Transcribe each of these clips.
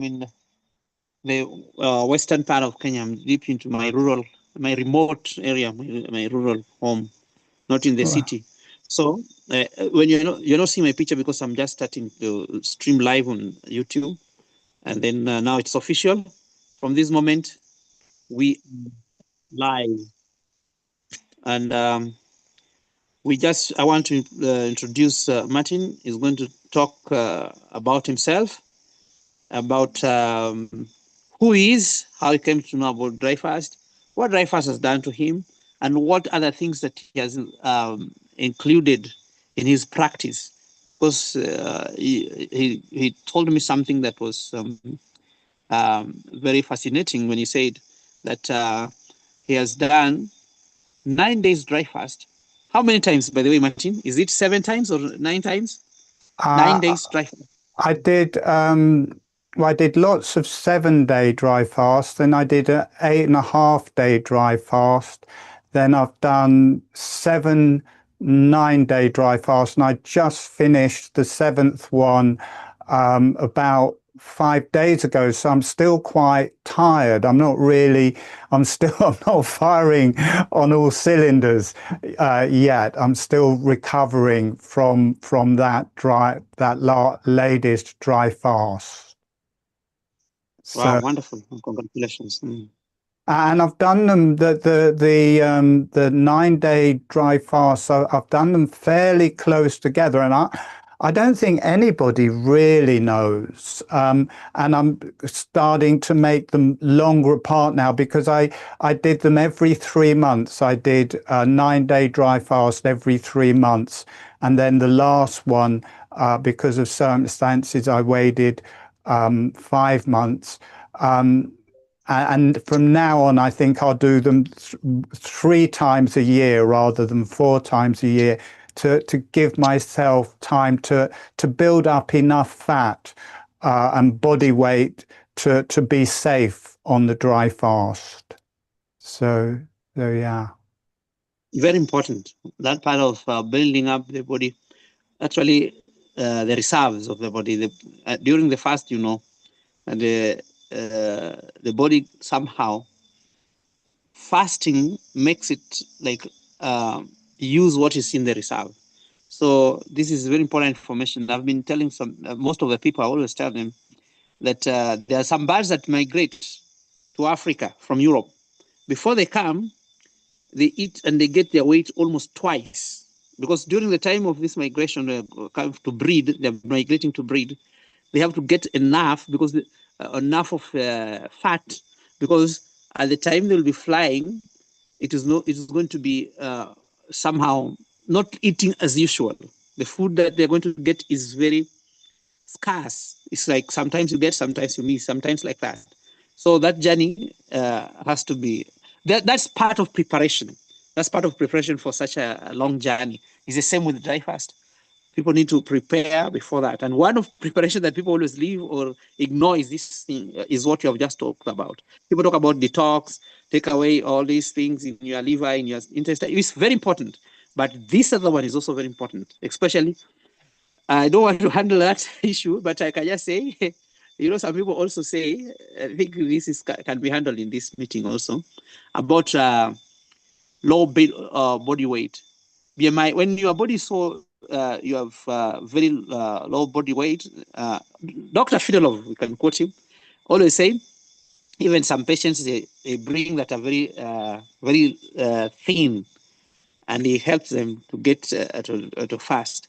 in the western part of Kenya. I'm deep into my remote area, my rural home, not in the Wow. city. So when you're not seeing my picture because I'm just starting to stream live on YouTube, and then now it's official. From this moment, we live, and I want to introduce Martin. Is going to talk about himself, about who he is, how he came to know about dry fast, what dry fast has done to him, and what other things that he has included in his practice. Because he told me something that was very fascinating when he said that he has done 9 days dry fast. How many times, by the way, Martin? Is it 7 times or 9 times? 9 days dry fast. I did well, I did lots of 7-day dry fast, then I did an 8.5-day dry fast, then I've done 7 9-day dry fast, and I just finished the 7th one about 5 days ago, so I'm still quite tired. I'm not firing on all cylinders yet. I'm still recovering from that latest dry fast. Wow, So, wonderful! Congratulations. and I've done them the 9-day dry fast. So I've done them fairly close together, and I don't think anybody really knows. And I'm starting to make them longer apart now, because I did them every 3 months. I did a 9-day dry fast every 3 months, and then the last one, because of circumstances, I waited 5 months. And from now on, I think I'll do them 3 times a year rather than 4 times a year, to give myself time to build up enough fat and body weight to be safe on the dry fast. So yeah. Very important. That part of building up the body, actually, the reserves of the body. During the fast, the body somehow fasting makes it like use what is in the reserve. So this is very important information. I've been telling most of the people. I always tell them that there are some birds that migrate to Africa from Europe. Before they come, they eat and they get their weight almost twice, because during the time of this migration, to breed, they're migrating to breed. They have to get enough, because enough of fat, because at the time they'll be flying, it is going to be somehow not eating as usual. The food that they're going to get is very scarce. It's like sometimes you get, sometimes you miss, sometimes like that. So that journey has to be that's part of preparation. That's part of preparation for such a long journey. It's the same with dry fast. People need to prepare before that. And one of preparation that people always leave or ignore is this thing, is what you have just talked about. People talk about detox, take away all these things in your liver, in your intestine. It's very important. But this other one is also very important, especially I don't want to handle that issue, but I can just say, some people also say, I think can be handled in this meeting also, about low body weight. BMI, when your body is so, you have very low body weight, Dr. Fidelov, we can quote him, always say, even some patients, they bring that are very thin, and he helps them to get to fast.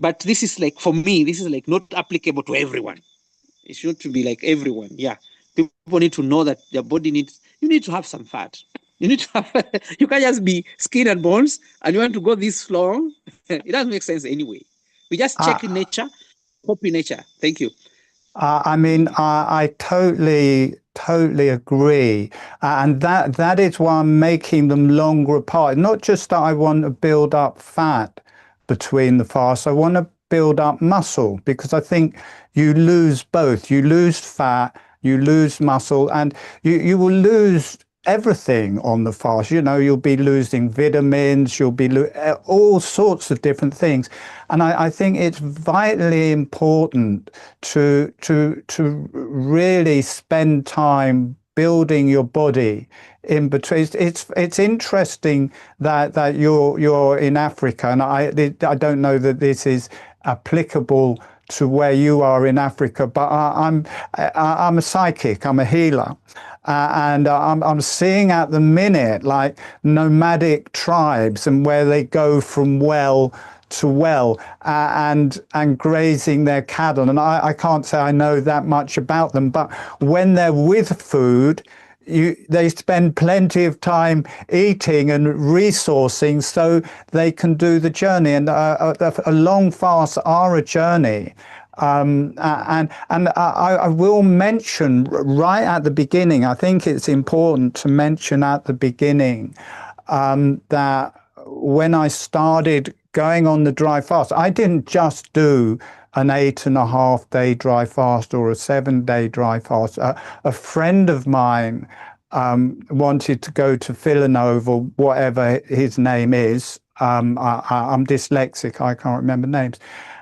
But this is like, for me, this is like not applicable to everyone. It should to be like everyone. Yeah. People need to know that their body you need to have some fat. You need to have, you can't just be skin and bones and you want to go this long. It doesn't make sense anyway. We just check in nature, hope in nature. Thank you. I mean, I totally agree, and that is why I'm making them longer apart. Not just that I want to build up fat between the fasts, I want to build up muscle, because I think you lose both. You lose fat, you lose muscle, and you will lose everything on the fast. You know, you'll be losing vitamins, you'll be all sorts of different things. And I think it's vitally important to really spend time building your body in between. It's interesting that you're in Africa, and I don't know that this is applicable to where you are in Africa, but I'm a psychic, I'm a healer. And I'm seeing at the minute like nomadic tribes and where they go from well to well, and grazing their cattle. And I can't say I know that much about them, but when they're with food, they spend plenty of time eating and resourcing so they can do the journey. And a long fast are a journey. And I will mention right at the beginning, I think it's important to mention at the beginning that when I started going on the dry fast, I didn't just do an 8.5 day dry fast or a 7 day dry fast. A friend of mine wanted to go to Villanova, or whatever his name is. I'm dyslexic, I can't remember names.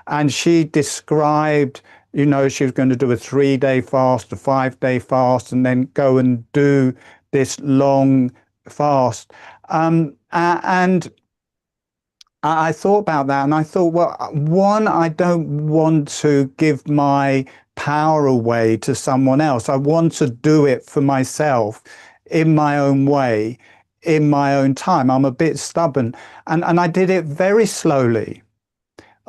And she described, you know, she was going to do a 3 day fast, a 5 day fast, and then go and do this long fast. And I thought about that, and I thought, well, one, I don't want to give my power away to someone else. I want to do it for myself in my own way, in my own time. I'm a bit stubborn. And I did it very slowly.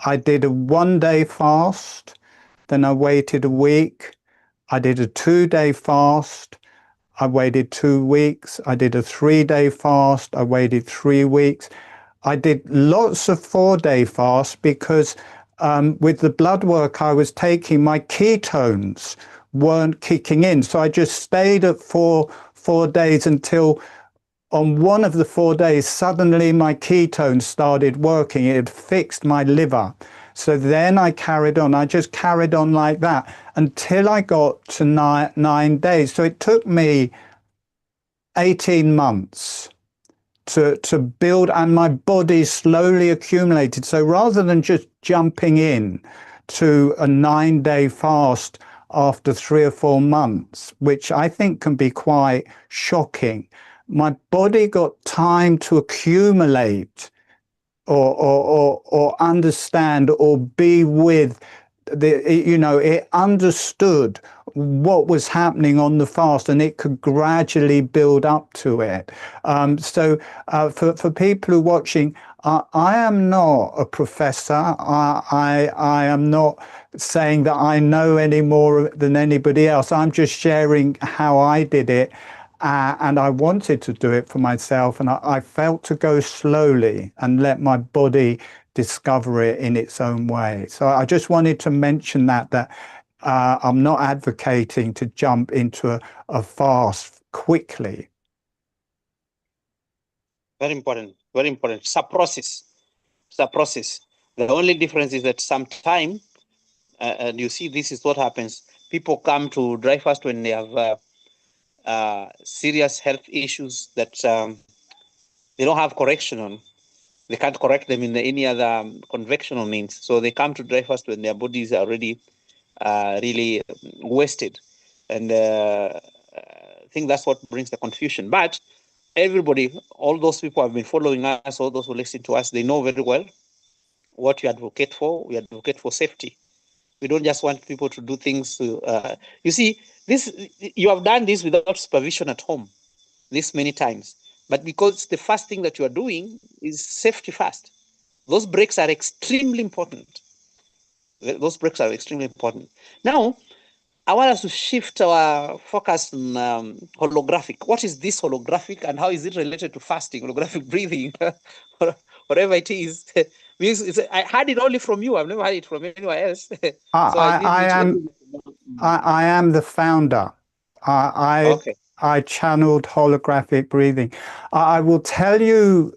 I did a 1 day fast, then I waited a week. I did a 2 day fast. I waited 2 weeks. I did a 3 day fast. I waited 3 weeks. I did lots of 4 day fasts because with the blood work I was taking, my ketones weren't kicking in. So I just stayed at four days until on one of the 4 days, suddenly my ketones started working. It had fixed my liver. So then I carried on. I just carried on like that until I got to 9 days. So it took me 18 months to build, and my body slowly accumulated. So rather than just jumping in to a 9 day fast after 3 or 4 months, which I think can be quite shocking, my body got time to accumulate or understand or be with it understood what was happening on the fast, and it could gradually build up to it. So for people who are watching, I am not a professor. I am not saying that I know any more than anybody else. I'm just sharing how I did it. And I wanted to do it for myself, and I felt to go slowly and let my body discover it in its own way. So I just wanted to mention that I'm not advocating to jump into a fast quickly. Very important, very important. It's a process. It's a process. The only difference is that sometime, and you see, this is what happens. People come to dry fast when they have serious health issues that they don't have correction on. They can't correct them in any other conventional means. So they come to dry fast when their bodies are already really wasted. And I think that's what brings the confusion. But everybody, all those people who have been following us, all those who listen to us, they know very well what we advocate for. We advocate for safety. We don't just want people to do things to, you see, you have done this without supervision at home this many times. But because the first thing that you are doing is safety first, those breaks are extremely important. Those breaks are extremely important. Now, I want us to shift our focus on holographic. What is this holographic, and how is it related to fasting, holographic breathing, whatever it is? I heard it only from you. I've never heard it from anywhere else. So I am the founder. Okay. I channeled holographic breathing. I will tell you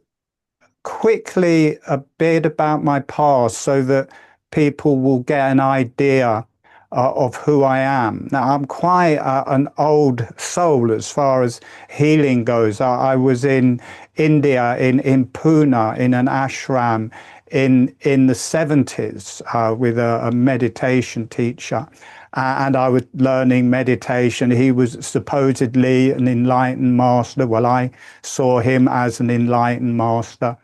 quickly a bit about my past so that people will get an idea of who I am. Now, I'm quite an old soul as far as healing goes. I was in India, in Pune, in an ashram in the 70s with a meditation teacher. And I was learning meditation. He was supposedly an enlightened master. Well, I saw him as an enlightened master.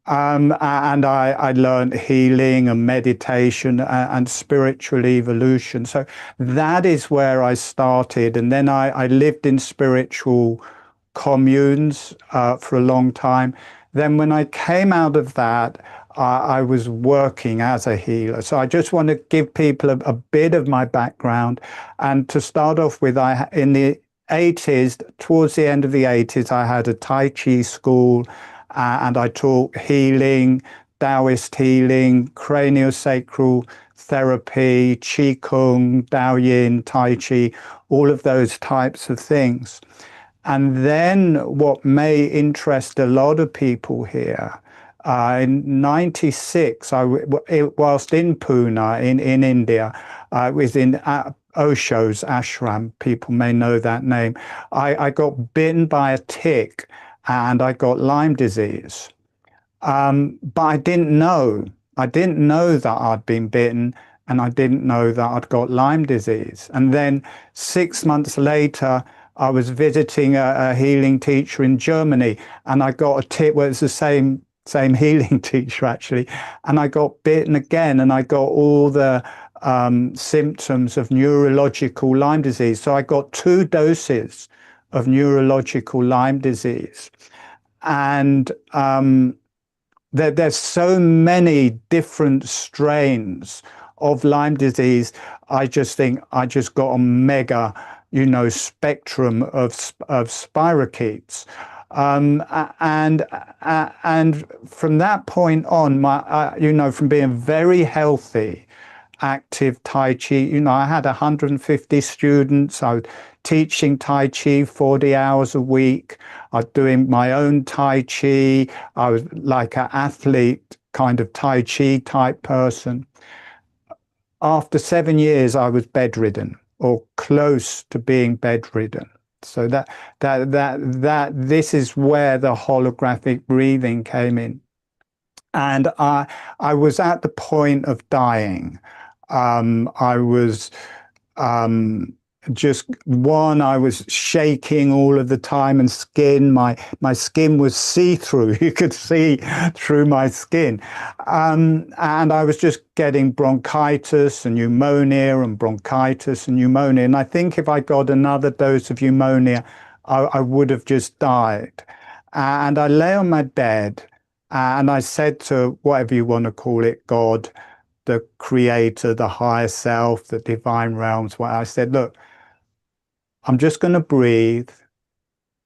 And I learned healing and meditation and spiritual evolution. So that is where I started. And then I lived in spiritual communes for a long time. Then when I came out of that, I was working as a healer. So I just want to give people a bit of my background. And to start off with, in the 80s, towards the end of the 80s, I had a Tai Chi school. And I taught healing, Taoist healing, craniosacral therapy, Qigong, Daoyin, Tai Chi, all of those types of things. And then what may interest a lot of people here, in 96, whilst in Pune, in India, I was in Osho's ashram, people may know that name. I got bitten by a tick and I got Lyme disease. But I didn't know. I didn't know that I'd been bitten, and I didn't know that I'd got Lyme disease. And then 6 months later, I was visiting a healing teacher in Germany, and I got a tip. Well, it's the same healing teacher actually, and I got bitten again, and I got all the symptoms of neurological Lyme disease. So I got 2 doses of neurological Lyme disease. And there's so many different strains of Lyme disease. I just think I just got a mega, spectrum of spirochetes. And from that point on, from being very healthy, active Tai Chi, I had 150 students. I was teaching Tai Chi 40 hours a week. I was doing my own Tai Chi. I was like an athlete, kind of Tai Chi type person. After 7 years, I was bedridden or close to being bedridden. So this is where the holographic breathing came in. And I was at the point of dying. I was I was shaking all of the time, and my skin was see-through. You could see through my skin. And I was just getting bronchitis and pneumonia and bronchitis and pneumonia. And I think if I got another dose of pneumonia, I would have just died. And I lay on my bed and I said to whatever you want to call it, God, the creator, the higher self, the divine realms, I said, look, I'm just going to breathe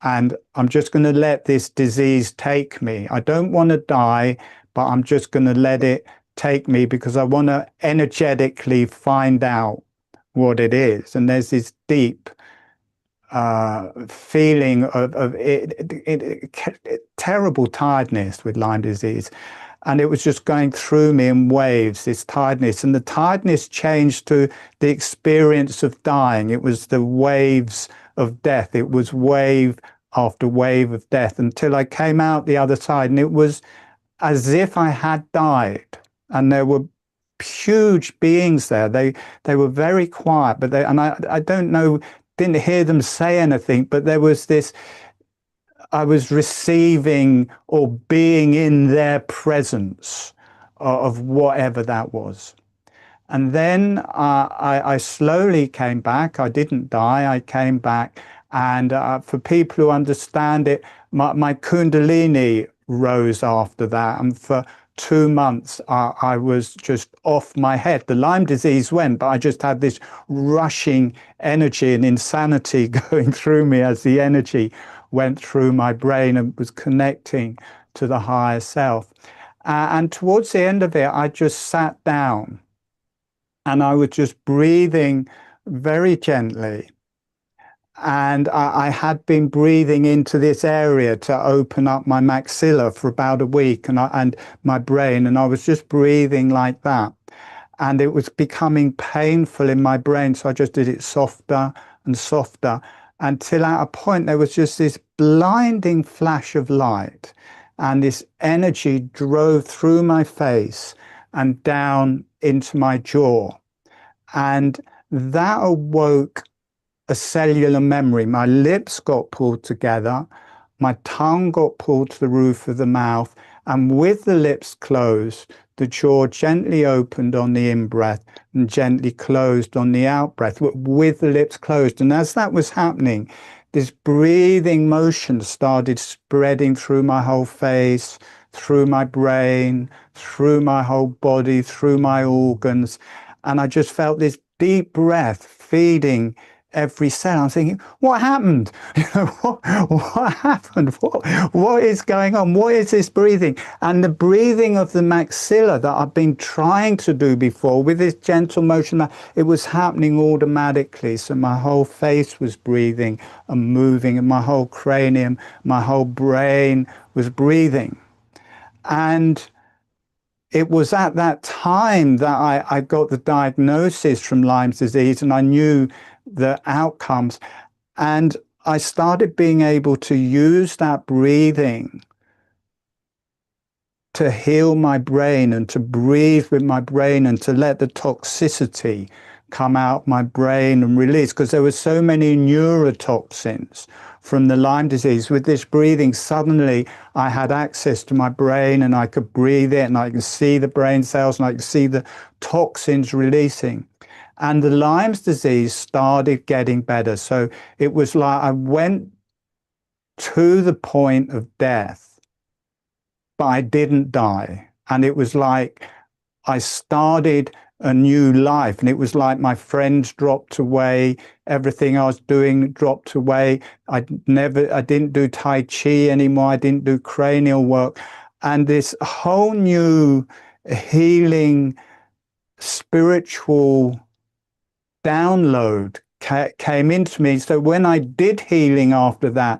and I'm just going to let this disease take me. I don't want to die, but I'm just going to let it take me because I want to energetically find out what it is. And there's this deep feeling of terrible tiredness with Lyme disease. And it was just going through me in waves, this tiredness. And the tiredness changed to the experience of dying. It was the waves of death. It was wave after wave of death until I came out the other side. And it was as if I had died. And there were huge beings there. They were very quiet, but I don't know, didn't hear them say anything, but there was this, I was receiving or being in their presence of whatever that was. And then I slowly came back. I didn't die. I came back. And for people who understand it, my Kundalini rose after that. And for 2 months, I was just off my head. The Lyme disease went, but I just had this rushing energy and insanity going through me as the energy went through my brain and was connecting to the higher self. And towards the end of it, I just sat down and I was just breathing very gently. And I had been breathing into this area to open up my maxilla for about a week and my brain, and I was just breathing like that. and it was becoming painful in my brain. So I just did it softer and softer until at a point there was just this blinding flash of light, and this energy drove through my face and down into my jaw. And that awoke a cellular memory. My lips got pulled together, my tongue got pulled to the roof of the mouth, and with the lips closed, the jaw gently opened on the in-breath and gently closed on the out-breath, with the lips closed. And as that was happening, this breathing motion started spreading through my whole face, through my brain, through my whole body, through my organs. And I just felt this deep breath feeding every cell. I'm thinking, what happened? What happened? What is going on? What is this breathing? And the breathing of the maxilla that I've been trying to do before with this gentle motion, it was happening automatically. So my whole face was breathing and moving, and my whole cranium, my whole brain was breathing. And it was at that time that I got the diagnosis from Lyme's disease, and I knew the outcomes. And I started being able to use that breathing to heal my brain and to breathe with my brain and to let the toxicity come out my brain and release, because there were so many neurotoxins from the Lyme disease. With this breathing, suddenly I had access to my brain and I could breathe it, and I could see the brain cells and I could see the toxins releasing. And the Lyme's disease started getting better. So it was like I went to the point of death, but I didn't die. And it was like I started a new life, and it was like my friends dropped away, everything I was doing dropped away. I didn't do Tai Chi anymore, I didn't do cranial work, and this whole new healing spiritual download came into me. So when I did healing after that,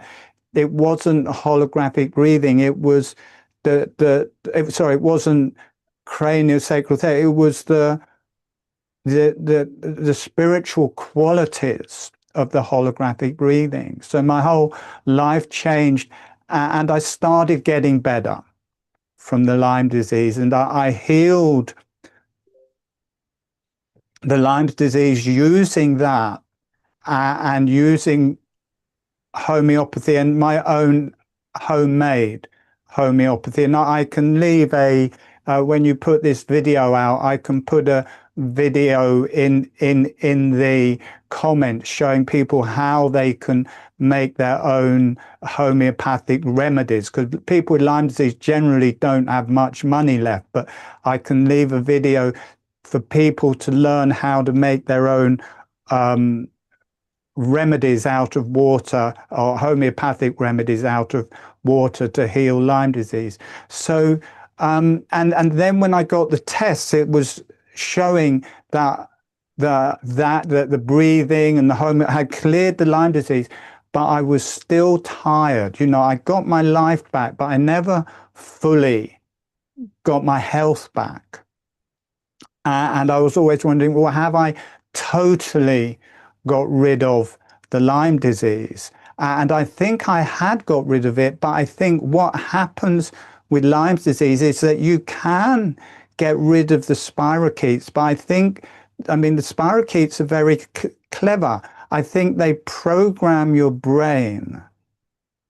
it wasn't holographic breathing, it was it wasn't craniosacral therapy, it was the spiritual qualities of the holographic breathing. So my whole life changed, and I started getting better from the Lyme disease, and I healed the Lyme disease using that and using homeopathy and my own homemade homeopathy. And I can leave when you put this video out, I can put a video in the comments showing people how they can make their own homeopathic remedies, because people with Lyme disease generally don't have much money left. But I can leave a video for people to learn how to make their own remedies out of water, or homeopathic remedies out of water to heal Lyme disease. So and then when I got the tests, it was showing that the breathing and the home had cleared the Lyme disease, but I was still tired. You know, I got my life back, but I never fully got my health back. And I was always wondering, well, have I totally got rid of the Lyme disease? And I think I had got rid of it, but I think what happens with Lyme's disease is that you can get rid of the spirochetes, but I mean, the spirochetes are very clever. I think they program your brain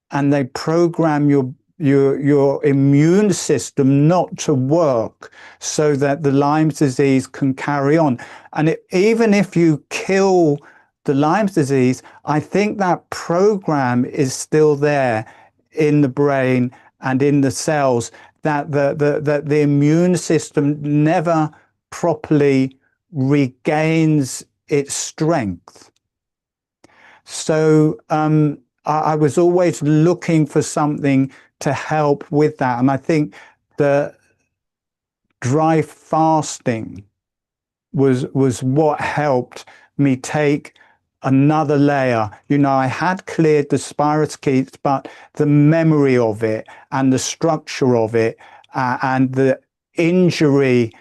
and they program your immune system not to work so that the Lyme disease can carry on. And even if you kill the Lyme disease, I think that program is still there in the brain and in the cells, that the immune system never properly regains its strength. So I was always looking for something to help with that. And I think the dry fasting was what helped me take another layer. You know, I had cleared the spirochetes, but the memory of it and the structure of it and the injury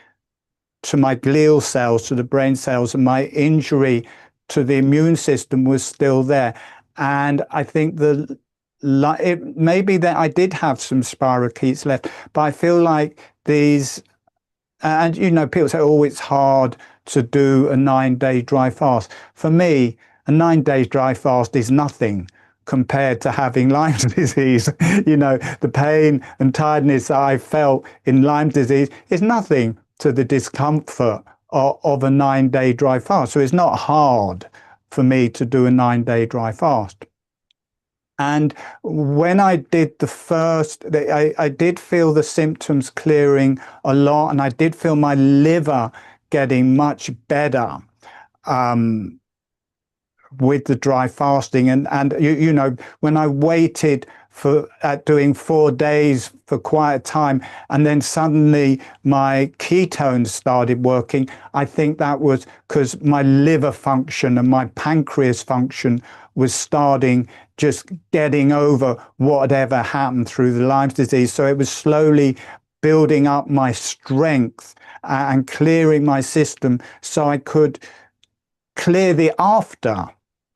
to my glial cells, to the brain cells, and my injury to the immune system was still there. And I think it maybe that I did have some spirochetes left, but I feel like these, and people say, oh, it's hard to do a 9-day dry fast. For me, a 9-day dry fast is nothing compared to having Lyme disease. The pain and tiredness that I felt in Lyme disease is nothing to the discomfort of a 9-day dry fast. So it's not hard for me to do a 9-day dry fast. And when I did the first, I did feel the symptoms clearing a lot, and I did feel my liver getting much better with the dry fasting. And when I waited for doing 4 days for quite a time, and then suddenly my ketones started working, I think that was because my liver function and my pancreas function was starting, just getting over whatever happened through the Lyme disease. So it was slowly building up my strength and clearing my system so I could clear the after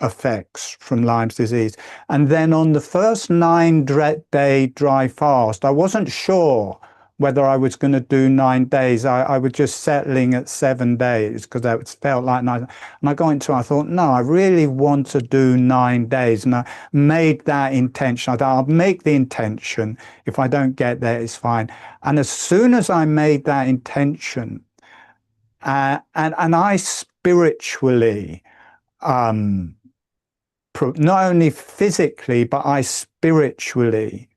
effects from Lyme disease. And then on the first 9-day dry fast, I wasn't sure whether I was going to do 9 days. I was just settling at 7 days because that felt like nice. And I got into it, I thought, no, I really want to do 9 days. And I made that intention. I thought, I'll make the intention. If I don't get there, it's fine. And as soon as I made that intention, and I spiritually, not only physically, but I spiritually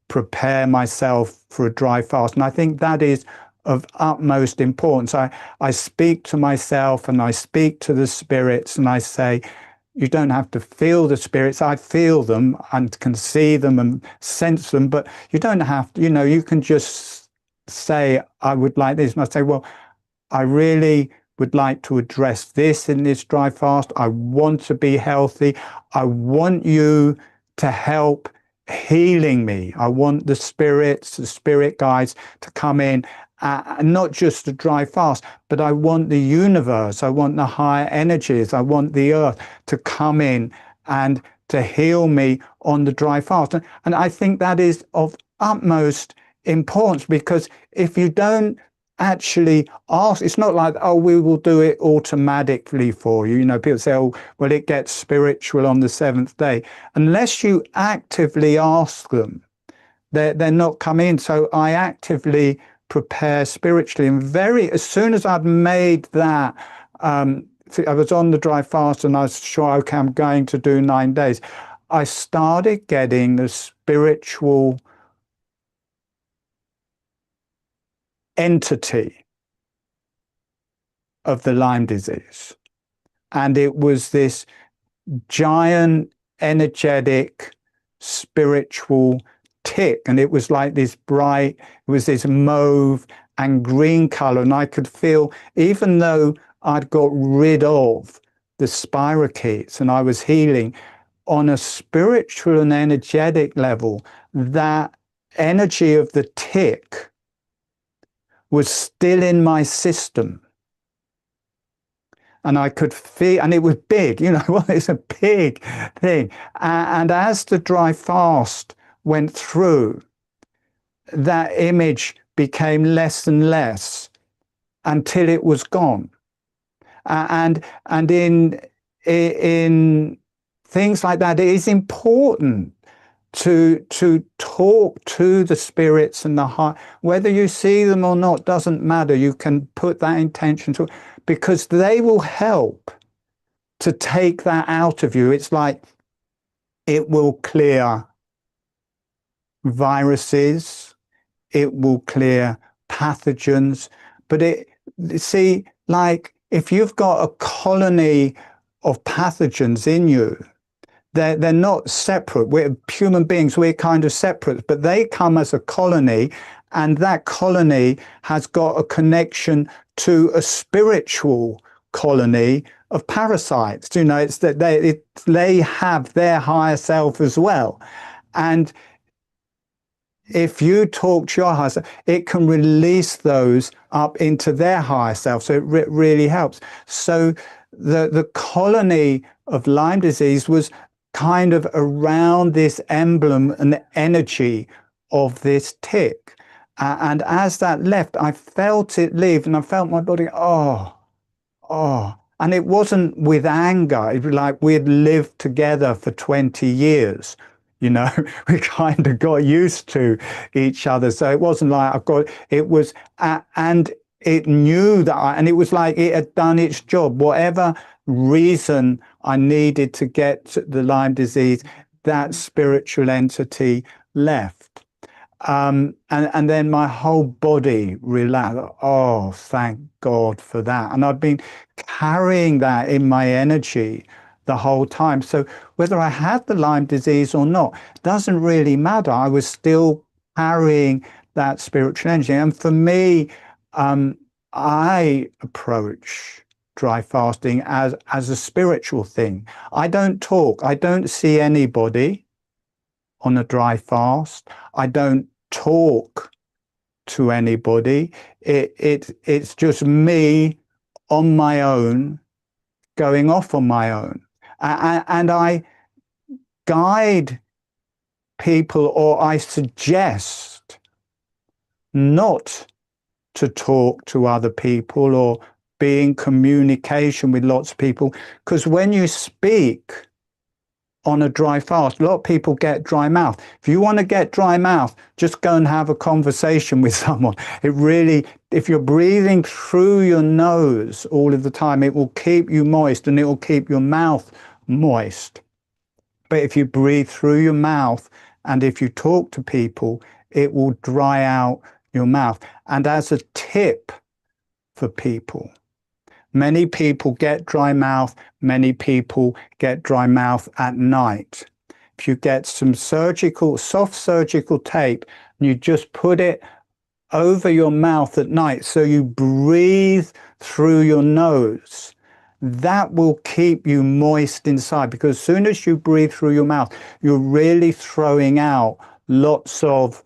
prepare myself for a dry fast. And I think that is of utmost importance. I speak to myself and I speak to the spirits, and I say, you don't have to feel the spirits. I feel them and can see them and sense them, but you don't have to, you can just say, I would like this. And I say, well, I really would like to address this in this dry fast. I want to be healthy. I want you to help healing me. I want the spirits, the spirit guides to come in, and not just a dry fast, but I want the universe, I want the higher energies, I want the earth to come in and to heal me on the dry fast. And I think that is of utmost importance, because if you don't actually ask, it's not like, oh, we will do it automatically for you. People say, oh, well, it gets spiritual on the 7th day. Unless you actively ask them, they're not coming in. So I actively prepare spiritually. And as soon as I'd made that, I was on the dry fast and I was sure, okay, I'm going to do 9 days. I started getting the spiritual entity of the Lyme disease. And it was this giant, energetic, spiritual tick. And it was like this bright, it was this mauve and green color. And I could feel, even though I'd got rid of the spirochetes and I was healing, on a spiritual and energetic level, that energy of the tick was still in my system. And I could feel, and it was big, it's a big thing. And as the dry fast went through, that image became less and less until it was gone. And in things like that, it is important to talk to the spirits and the heart. Whether you see them or not doesn't matter. You can put that intention to, because they will help to take that out of you. It's like it will clear viruses, it will clear pathogens. But see, like if you've got a colony of pathogens in you, they're not separate. We're human beings, we're kind of separate, but they come as a colony, and that colony has got a connection to a spiritual colony of parasites. It's that they have their higher self as well. And if you talk to your higher self, it can release those up into their higher self. So it really helps. So the colony of Lyme disease was kind of around this emblem and energy of this tick. And as that left, I felt it leave, and I felt my body, oh. And it wasn't with anger. It was like we had lived together for 20 years. You know, we kind of got used to each other. So it wasn't like it was, and it knew that, and it was like it had done its job. Whatever reason I needed to get the Lyme disease, that spiritual entity left. And then my whole body relaxed. Oh, thank God for that. And I've been carrying that in my energy the whole time. So whether I had the Lyme disease or not doesn't really matter. I was still carrying that spiritual energy. And for me, I approach dry fasting as a spiritual thing. I don't talk. I don't see anybody on a dry fast. I don't talk to anybody. It's just me on my own, going off on my own. And I guide people, or I suggest not to talk to other people or be in communication with lots of people, because when you speak on a dry fast, a lot of people get dry mouth. If you want to get dry mouth, just go and have a conversation with someone. It really, if you're breathing through your nose all of the time, it will keep you moist and it will keep your mouth moist. But if you breathe through your mouth and if you talk to people, it will dry out your mouth. And as a tip for people, many people get dry mouth. Many people get dry mouth at night. If you get some soft surgical tape, and you just put it over your mouth at night, so you breathe through your nose, that will keep you moist inside, because as soon as you breathe through your mouth, you're really throwing out lots of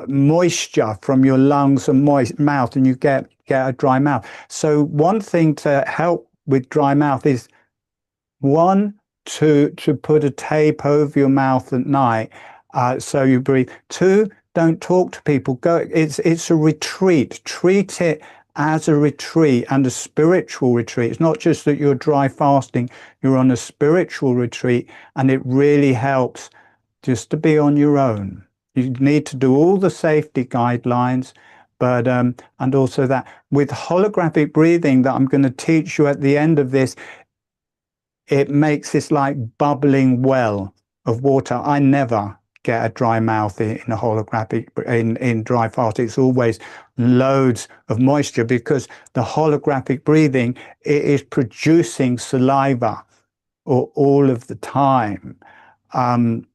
moisture from your lungs and mouth, and you get a dry mouth. So one thing to help with dry mouth is, one, to put a tape over your mouth at night so you breathe. Two, don't talk to people. It's a retreat. Treat it as a retreat, and a spiritual retreat. It's not just that you're dry fasting, you're on a spiritual retreat, and it really helps just to be on your own. You need to do all the safety guidelines, but and also that with holographic breathing that I'm going to teach you at the end of this, it makes this like bubbling well of water. I never get a dry mouth in a holographic, in dry fast. It's always loads of moisture, because the holographic breathing, it is producing saliva all of the time. And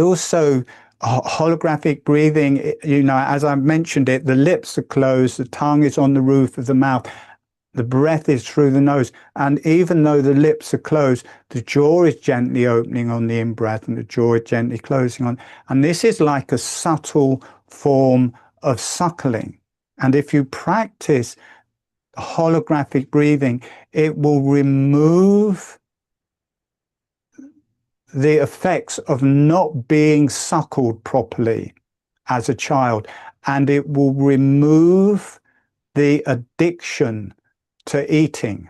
also holographic breathing, you know, as I mentioned it, the lips are closed, the tongue is on the roof of the mouth, the breath is through the nose. And even though the lips are closed, the jaw is gently opening on the in-breath and the jaw is gently closing on. And this is like a subtle form of suckling. And if you practice holographic breathing, it will remove the effects of not being suckled properly as a child, and it will remove the addiction to eating.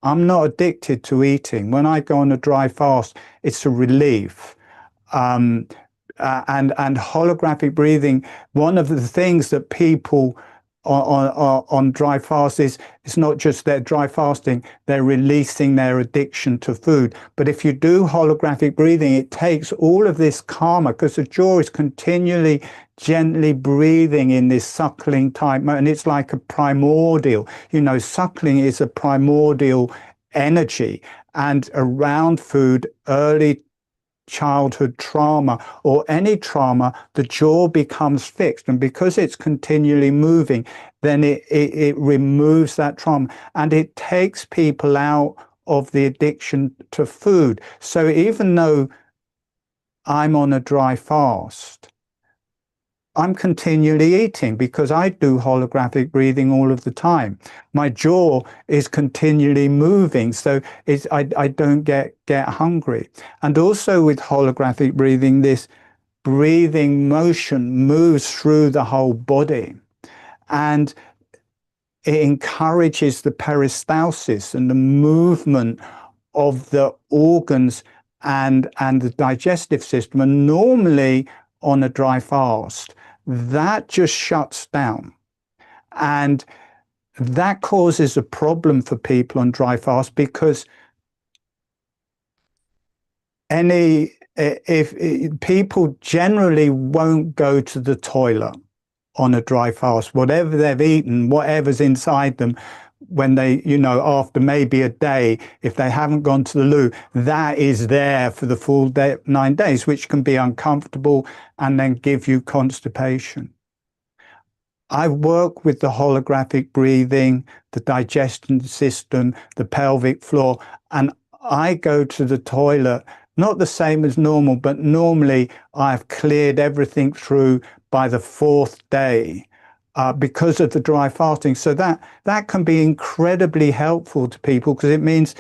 I'm not addicted to eating. When I go on a dry fast, it's a relief. And holographic breathing, one of the things that people on dry fast is, it's not just their dry fasting, they're releasing their addiction to food. But if you do holographic breathing, it takes all of this karma, because the jaw is continually gently breathing in this suckling type mode, and it's like a primordial, you know, suckling is a primordial energy. And around food, early childhood trauma or any trauma, the jaw becomes fixed, and because it's continually moving, then it removes that trauma, and it takes people out of the addiction to food. So even though I'm on a dry fast, I'm continually eating because I do holographic breathing all of the time. My jaw is continually moving, so I don't get hungry. And also with holographic breathing, this breathing motion moves through the whole body, and it encourages the peristalsis and the movement of the organs and the digestive system. And normally on a dry fast, that just shuts down. And that causes a problem for people on dry fast because if people generally won't go to the toilet on a dry fast, whatever they've eaten, whatever's inside them, when they, after maybe a day, if they haven't gone to the loo, that is there for the full 9 days, which can be uncomfortable and then give you constipation. I work with the holographic breathing, the digestion system, the pelvic floor, and I go to the toilet, not the same as normal, but normally I've cleared everything through by the 4th day because of the dry fasting. So that can be incredibly helpful to people because it means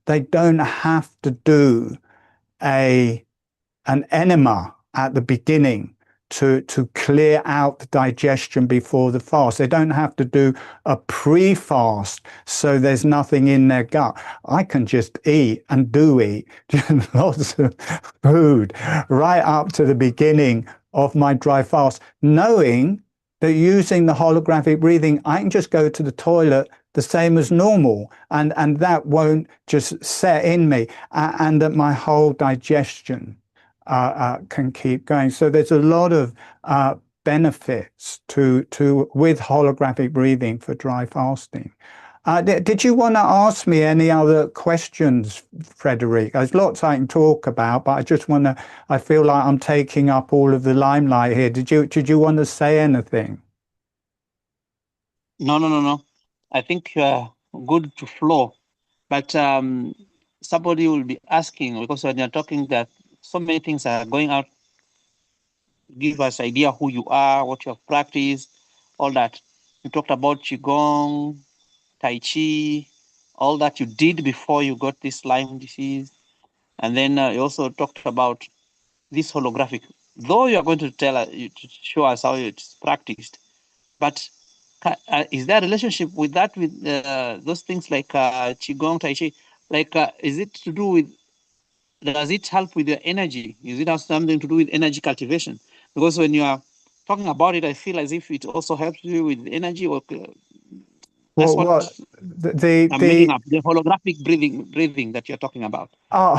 they don't have to do an enema at the beginning to clear out the digestion before the fast. They don't have to do a pre-fast so there's nothing in their gut. I can just eat and do eat lots of food right up to the beginning of my dry fast, knowing that using the holographic breathing, I can just go to the toilet the same as normal, and that won't just set in me, and that my whole digestion can keep going. So there's a lot of benefits with holographic breathing for dry fasting. Did you want to ask me any other questions, Frederic? There's lots I can talk about, but I feel like I'm taking up all of the limelight here. Did you want to say anything? No. I think you are good to flow, but somebody will be asking, because when you're talking that so many things are going out, give us idea who you are, what you have practiced, all that. You talked about Qigong, Tai Chi, all that you did before you got this Lyme disease. And then you also talked about this holographic. Though you are going to to show us how it's practiced, but is there a relationship with that, with those things like Qigong, Tai Chi? Like, is it to do with, does it help with your energy? Is it have something to do with energy cultivation? Because when you are talking about it, I feel as if it also helps you with energy. Or that's what I'm making The up. The holographic breathing that you're talking about.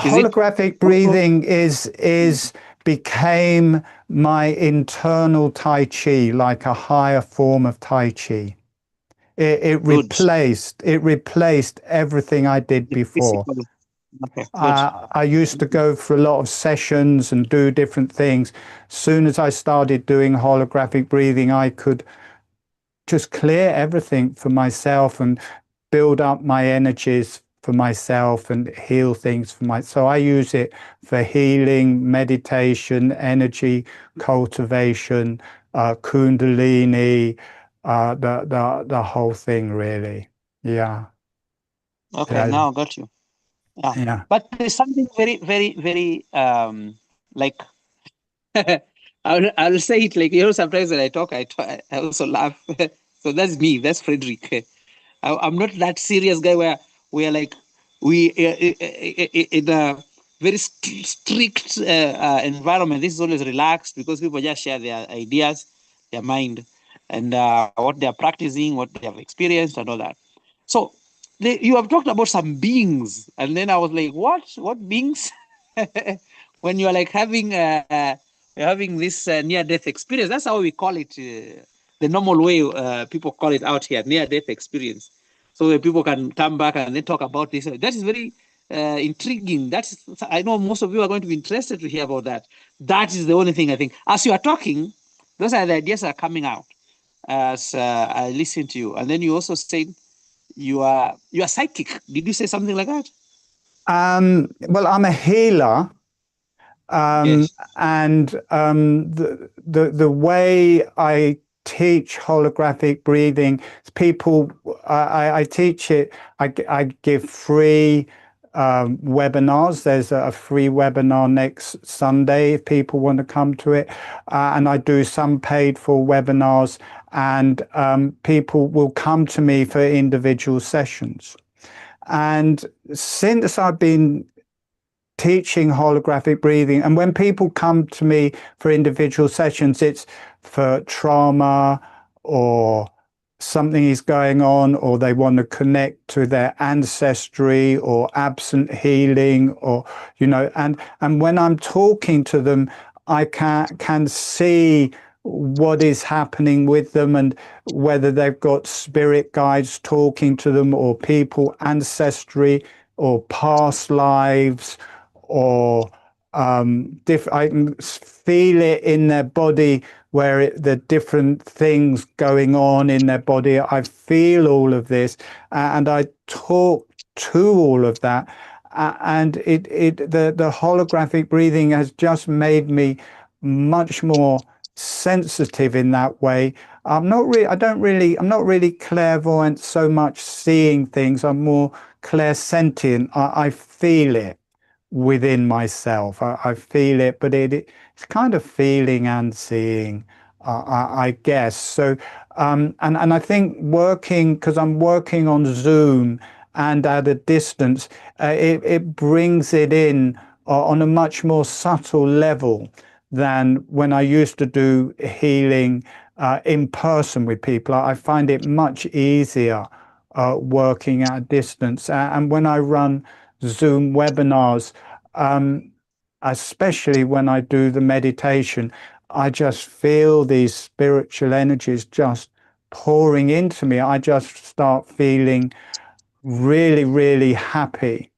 Is it holographic also breathing is became my internal Tai Chi, like a higher form of Tai Chi. good? It replaced everything I did The before. physical. Okay, good. I used to go for a lot of sessions and do different things. Soon as I started doing holographic breathing, I could just clear everything for myself and build up my energies for myself and heal things for my. So I use it for healing, meditation, energy cultivation, kundalini, the whole thing really. Yeah, Okay, yeah, now I got you. Yeah, yeah. but there's something very like I'll say it like, sometimes when I also laugh. So that's me. That's Frederick. I'm not that serious guy where we're like we in a very strict environment. This is always relaxed because people just share their ideas, their mind, and what they are practicing, what they have experienced, and all that. So you have talked about some beings, and then I was like, what? What beings? When you are like you're having this near-death experience. That's how we call it. The normal way people call it out here, near-death experience. So that people can come back and then talk about this. That is very intriguing. I know most of you are going to be interested to hear about that. That is the only thing I think. As you are talking, those are the ideas that are coming out as I listen to you. And then you also said you are psychic. Did you say something like that? Well, I'm a healer. Yes. And the way I teach holographic breathing, people, I teach it. I give free webinars. There's a free webinar next Sunday if people want to come to it, and I do some paid for webinars, and people will come to me for individual sessions. And since I've been teaching holographic breathing, and when people come to me for individual sessions, it's for trauma or something is going on, or they want to connect to their ancestry or absent healing, or and when I'm talking to them, I can see what is happening with them, and whether they've got spirit guides talking to them, or people, ancestry, or past lives, or I can feel it in their body, where the different things going on in their body. I feel all of this, and I talk to all of that, and the holographic breathing has just made me much more sensitive in that way. I'm not really clairvoyant so much, seeing things. I'm more clairsentient. I feel it within myself. I feel it, but it's kind of feeling and seeing, I guess. So, and I think working, because I'm working on Zoom and at a distance, it brings it in on a much more subtle level than when I used to do healing in person with people. I find it much easier working at a distance. And when I run Zoom webinars, especially when I do the meditation, I just feel these spiritual energies just pouring into me. I just start feeling really, really happy,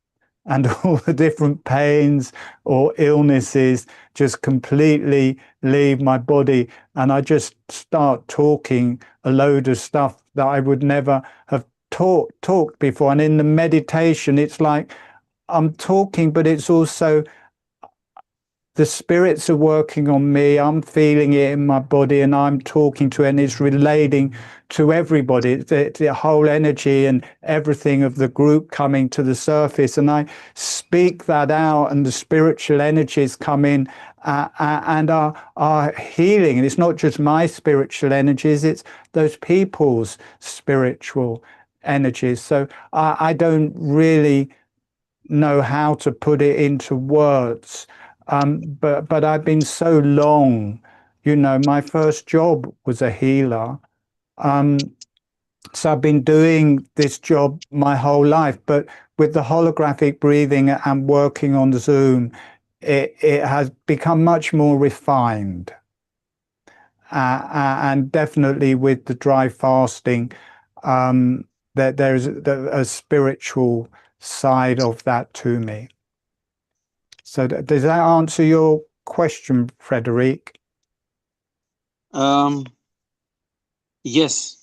and all the different pains or illnesses just completely leave my body, and I just start talking a load of stuff that I would never have talked before. And in the meditation, it's like I'm talking, but it's also the spirits are working on me. I'm feeling it in my body, and I'm talking to it, and it's relating to everybody. The whole energy and everything of the group coming to the surface. And I speak that out, and the spiritual energies come in and are healing. And it's not just my spiritual energies, it's those people's spiritual energies. So I don't really know how to put it into words. But I've been so long, my first job was a healer. So I've been doing this job my whole life, but with the holographic breathing and working on Zoom, it has become much more refined. And definitely with the dry fasting, that there's a spiritual side of that to me. So does that answer your question, Frederic? Yes.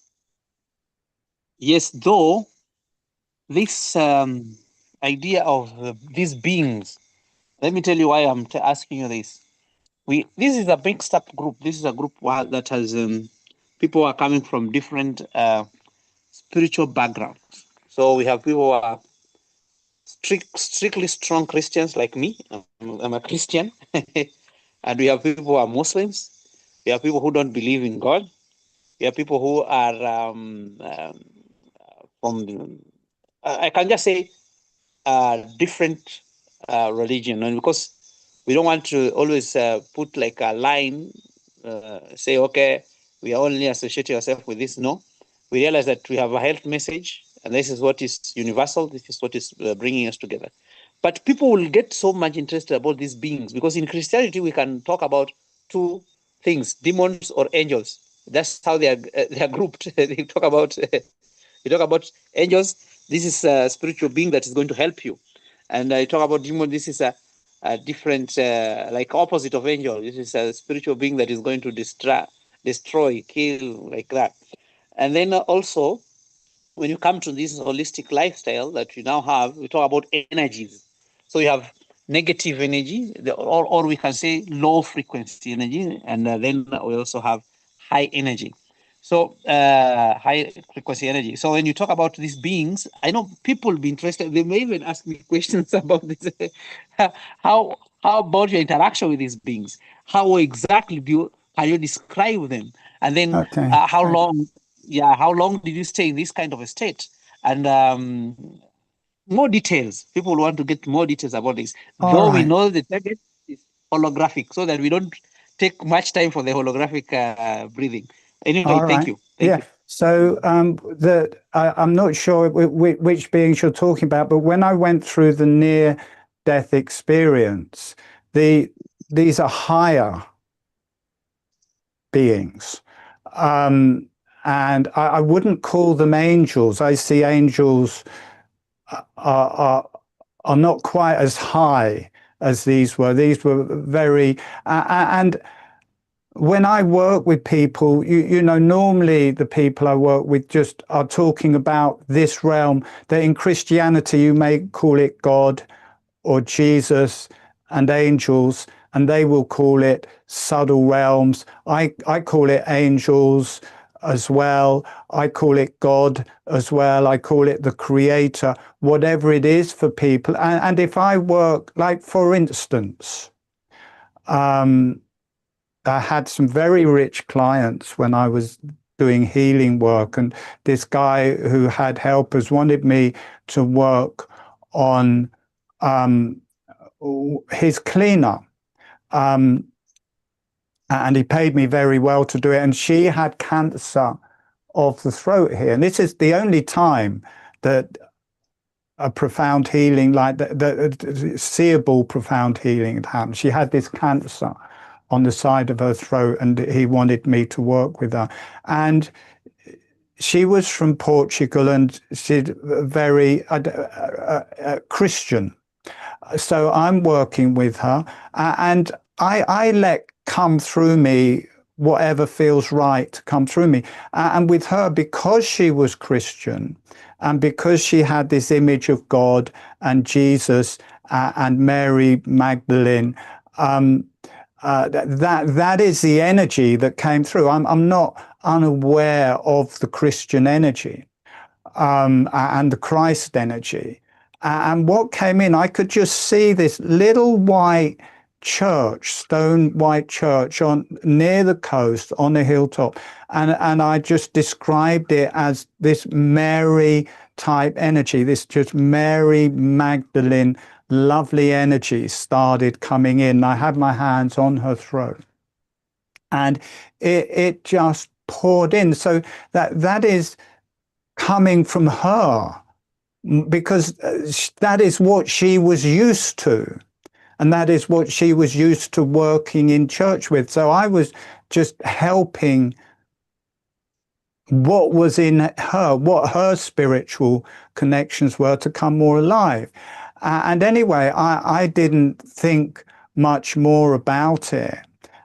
Yes, though this idea of these beings, let me tell you why I'm asking you this. This is a mixed up group. This is a group that has people who are coming from different spiritual backgrounds. So we have people who are strictly strong Christians like me. I'm a Christian. And we have people who are Muslims. We have people who don't believe in God. We have people who are from, I can just say, different religion. And because we don't want to always put like a line, say, okay, we are only associating ourselves with this. No, we realize that we have a health message, and this is what is universal. This is what is bringing us together. But people will get so much interested about these beings because in Christianity we can talk about two things: demons or angels. That's how they are grouped. You talk about angels. This is a spiritual being that is going to help you, and I talk about demon. This is a different, like opposite of angel. This is a spiritual being that is going to destroy, kill, like that. And then also, when you come to this holistic lifestyle that you now have, we talk about energies. So you have negative energy, or we can say low frequency energy, and then we also have high energy. So high frequency energy. So when you talk about these beings, I know people be interested. They may even ask me questions about this. How about your interaction with these beings? How exactly can you describe them? And then Okay. how long? Yeah, how long did you stay in this kind of a state? And more details. People want to get more details about this. All Though we right. know the target is holographic, so that we don't take much time for the holographic breathing. Anyway, All thank right. you. Thank Yeah. you. So I'm not sure which beings you're talking about, but when I went through the near-death experience, these are higher beings, and I wouldn't call them angels. I see angels are not quite as high as these were. These were very and when I work with people, you know, normally the people I work with just are talking about this realm that in Christianity you may call it God or Jesus and angels, and they will call it subtle realms. I call it angels as well. I call it God as well. I call it the creator, whatever it is for people. And if I work, like for instance, I had some very rich clients when I was doing healing work, and this guy who had helpers wanted me to work on his cleaner. Um, and he paid me very well to do it. And she had cancer of the throat here. And this is the only time that a profound healing, like the seeable profound healing had happened. She had this cancer on the side of her throat, and he wanted me to work with her. And she was from Portugal, and she's very Christian. So I'm working with her, and I let come through me whatever feels right to come through me. And with her, because she was Christian, and because she had this image of God and Jesus and Mary Magdalene, that is the energy that came through. I'm not unaware of the Christian energy and the Christ energy. And what came in, I could just see this little white church, stone white church on near the coast on a hilltop. And I just described it as this Mary type energy, this just Mary Magdalene lovely energy started coming in. I had my hands on her throat, and it just poured in. So that is coming from her, because that is what she was used to. And that is what she was used to working in church with. So I was just helping what was in her, what her spiritual connections were to come more alive. And anyway, I didn't think much more about it.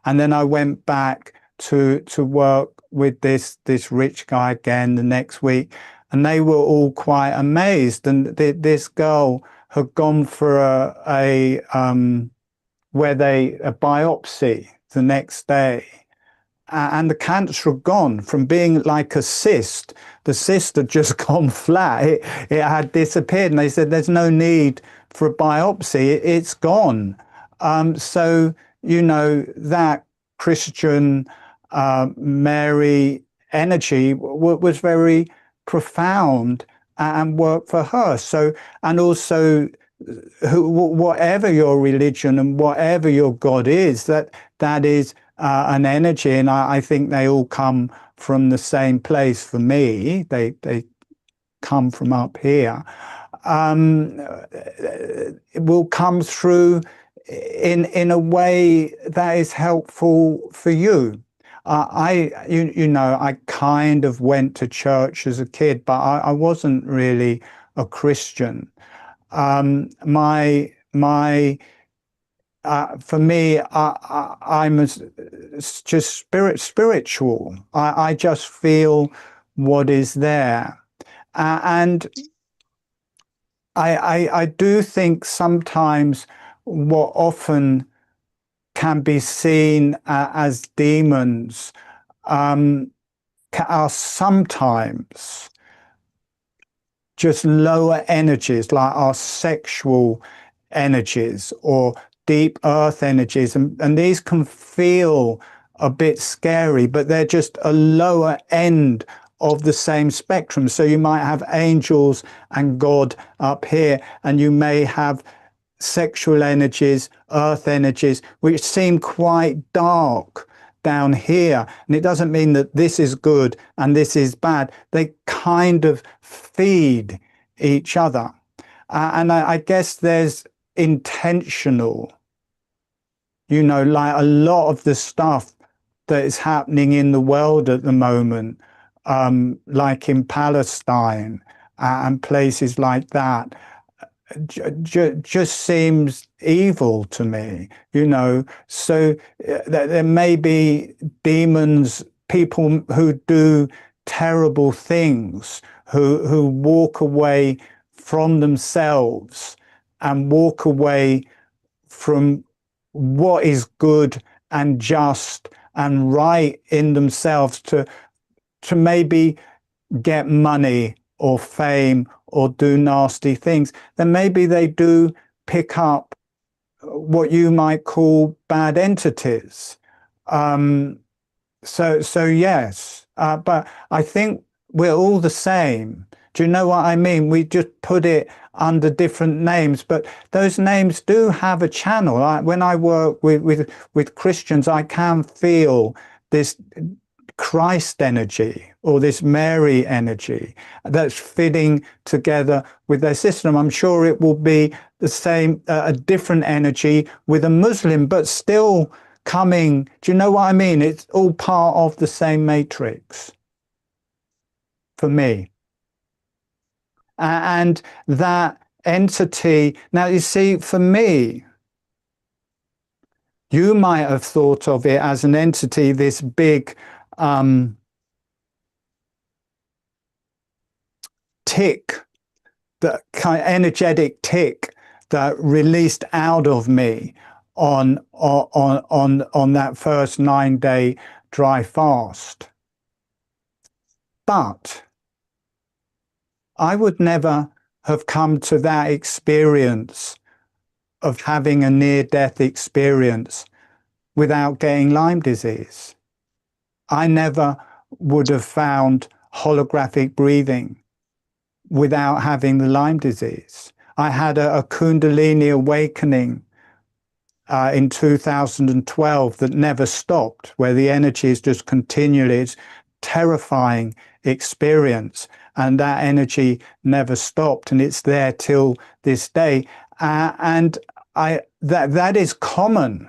And then I went back to work with this rich guy again the next week, and they were all quite amazed. And this girl had gone for a biopsy the next day, and the cancer had gone from being like a cyst. The cyst had just gone flat. It had disappeared, and they said there's no need for a biopsy. It's gone. So you know that Christian Mary energy was very profound and worked for her. So, and also, whatever your religion and whatever your God is, that is an energy, and I think they all come from the same place. For me, they come from up here. It will come through in a way that is helpful for you. You know, I kind of went to church as a kid, but I wasn't really a Christian. For me, I'm just spiritual. I just feel what is there, and I do think sometimes what often can be seen as demons are sometimes just lower energies, like our sexual energies or deep earth energies. And these can feel a bit scary, but they're just a lower end of the same spectrum. So you might have angels and God up here, and you may have sexual energies, earth energies, which seem quite dark down here. And it doesn't mean that this is good and this is bad. They kind of feed each other. And I guess there's intentional, like a lot of the stuff that is happening in the world at the moment, like in Palestine and places like that, just seems evil to me, So there may be demons, people who do terrible things, who walk away from themselves and walk away from what is good and just and right in themselves to maybe get money or fame or do nasty things, then maybe they do pick up what you might call bad entities. So yes, but I think we're all the same. Do you know what I mean? We just put it under different names, but those names do have a channel. When I work with Christians, I can feel this Christ energy or this Mary energy that's fitting together with their system. I'm sure it will be the same, a different energy with a Muslim, but still coming. Do you know what I mean? It's all part of the same matrix for me. And that entity, now you see, for me, you might have thought of it as an entity, this big tick, that kind of energetic tick that released out of me on that first 9-day dry fast. But I would never have come to that experience of having a near-death experience without getting Lyme disease. I never would have found holographic breathing without having the Lyme disease. I had a Kundalini awakening in 2012 that never stopped, where the energy is just continually, it's terrifying experience. And that energy never stopped, and it's there till this day. And that is common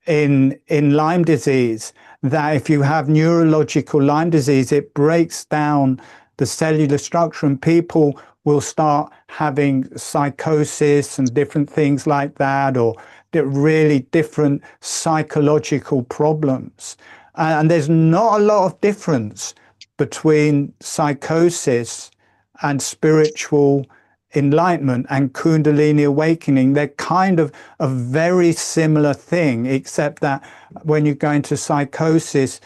in Lyme disease, that if you have neurological Lyme disease, it breaks down the cellular structure, and people will start having psychosis and different things like that, or really different psychological problems. And there's not a lot of difference between psychosis and spiritual enlightenment and Kundalini awakening. They're kind of a very similar thing, except that when you go into psychosis,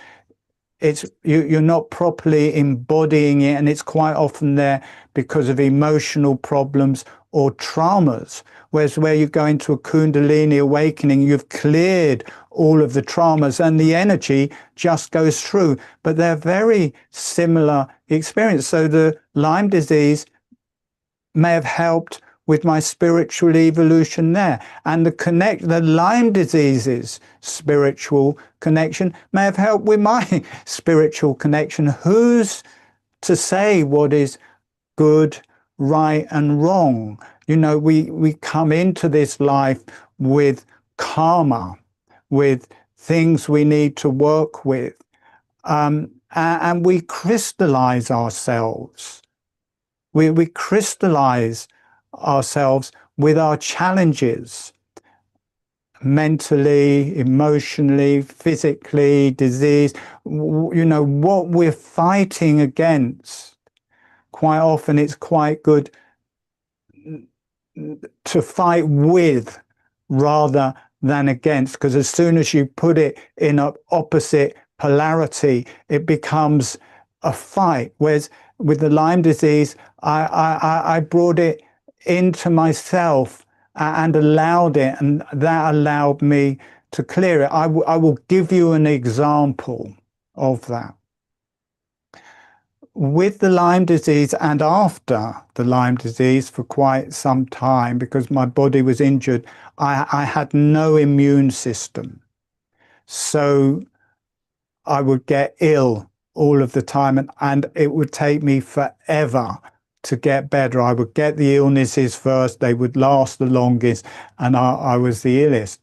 you're not properly embodying it, and it's quite often there because of emotional problems or traumas. Whereas where you go into a Kundalini awakening, you've cleared all of the traumas and the energy just goes through. But they're very similar experience. So the Lyme disease may have helped with my spiritual evolution there. And the Lyme disease's spiritual connection may have helped with my spiritual connection. Who's to say what is good, right, and wrong? We come into this life with karma, with things we need to work with. And we crystallize ourselves. We crystallize ourselves with our challenges, mentally, emotionally, physically, disease. What we're fighting against, quite often it's quite good to fight with rather than against, because as soon as you put it in an opposite polarity, it becomes a fight. Whereas with the Lyme disease, I brought it into myself and allowed it, and that allowed me to clear it. I will give you an example of that. With the Lyme disease and after the Lyme disease for quite some time, because my body was injured, I had no immune system. So I would get ill all of the time, and it would take me forever to get better. I would get the illnesses first, they would last the longest, and I was the illest.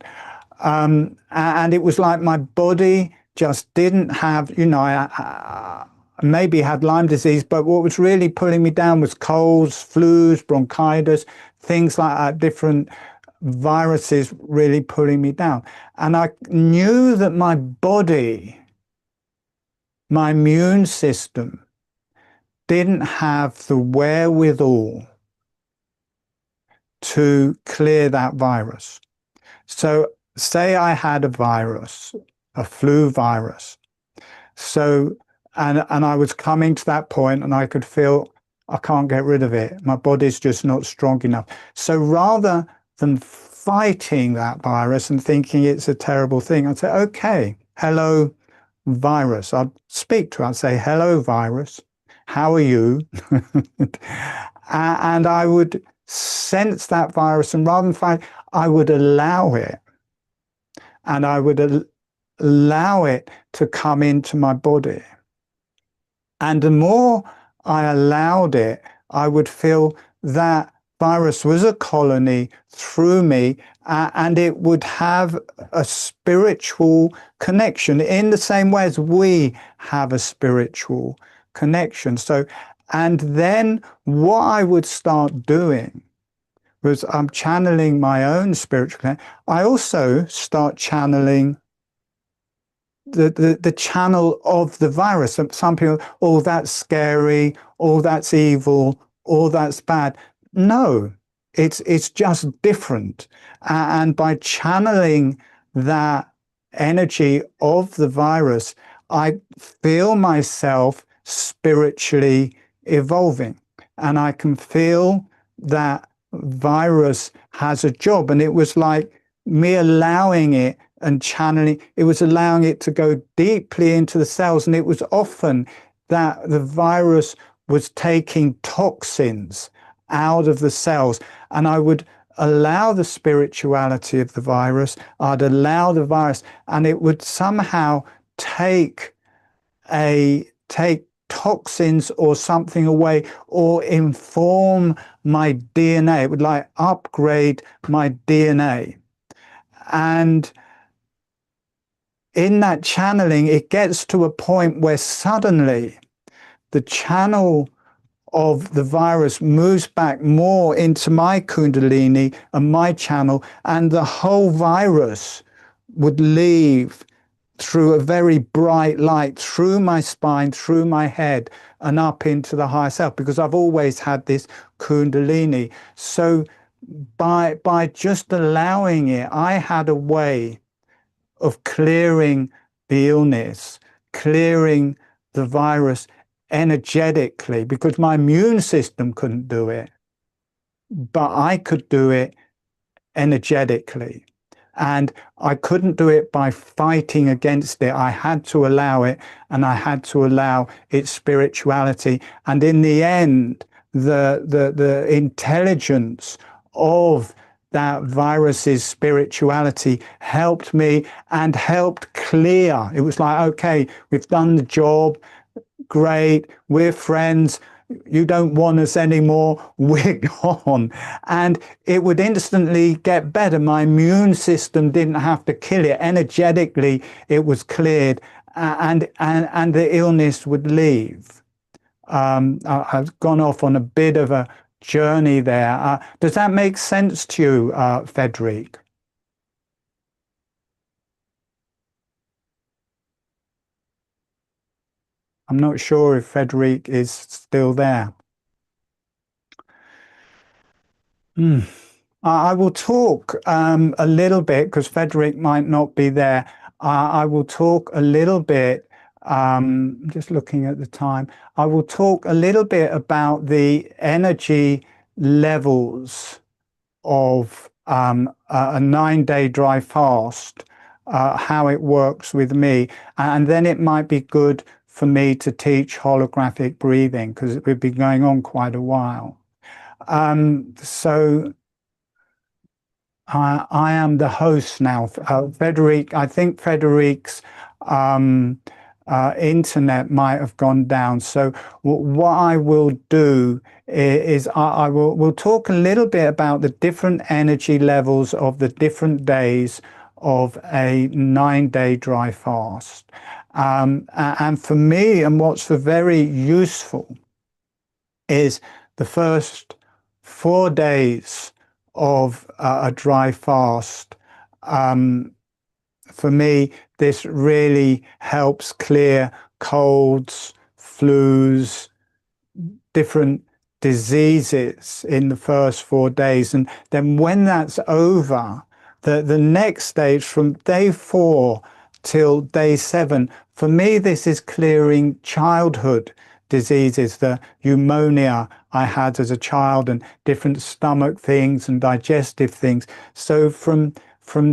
And it was like my body just didn't have, you know, I maybe had Lyme disease, but what was really pulling me down was colds, flus, bronchitis, things like that, different viruses really pulling me down. And I knew that my body, my immune system, didn't have the wherewithal to clear that virus. So say I had a virus, a flu virus. So, and I was coming to that point and I could feel I can't get rid of it. My body's just not strong enough. So rather than fighting that virus and thinking it's a terrible thing, I'd say, okay, hello, virus. I'd speak to it. I'd say, hello, virus. How are you? And I would sense that virus, and rather than fight, I would allow it. And I would allow it to come into my body. And the more I allowed it, I would feel that virus was a colony through me, and it would have a spiritual connection in the same way as we have a spiritual connection. So, and then what I would start doing was I'm channeling my own spiritual connection. I also start channeling the channel of the virus. Some people, oh, that's scary, oh, that's evil, oh, that's bad. No, it's just different. And by channeling that energy of the virus, I feel myself spiritually evolving. And I can feel that virus has a job. And it was like me allowing it and channeling, it was allowing it to go deeply into the cells. And it was often that the virus was taking toxins out of the cells. And I would allow the spirituality of the virus, I'd allow the virus, and it would somehow take toxins or something away, or inform my DNA. It would like upgrade my DNA. And in that channeling, it gets to a point where suddenly the channel of the virus moves back more into my kundalini and my channel, and the whole virus would leave through a very bright light, through my spine, through my head, and up into the higher self, because I've always had this kundalini. So by just allowing it, I had a way of clearing the illness, clearing the virus energetically, because my immune system couldn't do it, but I could do it energetically. And I couldn't do it by fighting against it. I had to allow it, and I had to allow its spirituality. And in the end, the intelligence of that virus's spirituality helped me and helped clear. It was like, okay, we've done the job. Great, we're friends. You don't want us anymore, we're gone. And it would instantly get better. My immune system didn't have to kill it. Energetically, it was cleared, and the illness would leave. I've gone off on a bit of a journey there. Does that make sense to you, Frederic? I'm not sure if Frederic is still there. I will talk a little bit because Frederick might not be there. I will talk a little bit. Just looking at the time, I will talk a little bit about the energy levels of a 9-day dry fast, how it works with me. And then it might be good for me to teach holographic breathing because it would be going on quite a while. So I am the host now. Frederic, I think Frederic's internet might have gone down. So what I will do is I will talk a little bit about the different energy levels of the different days of a 9-day dry fast. And for me, and what's very useful is the first 4 days of a dry fast. For me, this really helps clear colds, flus, different diseases in the first 4 days. And then when that's over, the next stage from day 4 till day 7, for me, this is clearing childhood diseases, the pneumonia I had as a child and different stomach things and digestive things. So from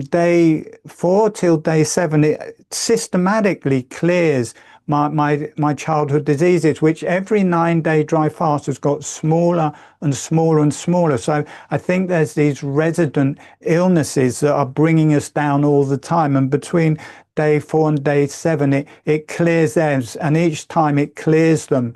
day 4 till day 7, it systematically clears my childhood diseases, which every 9-day dry fast has got smaller and smaller and smaller. So I think there's these resident illnesses that are bringing us down all the time. And between day 4 and day 7, it clears them, and each time it clears them,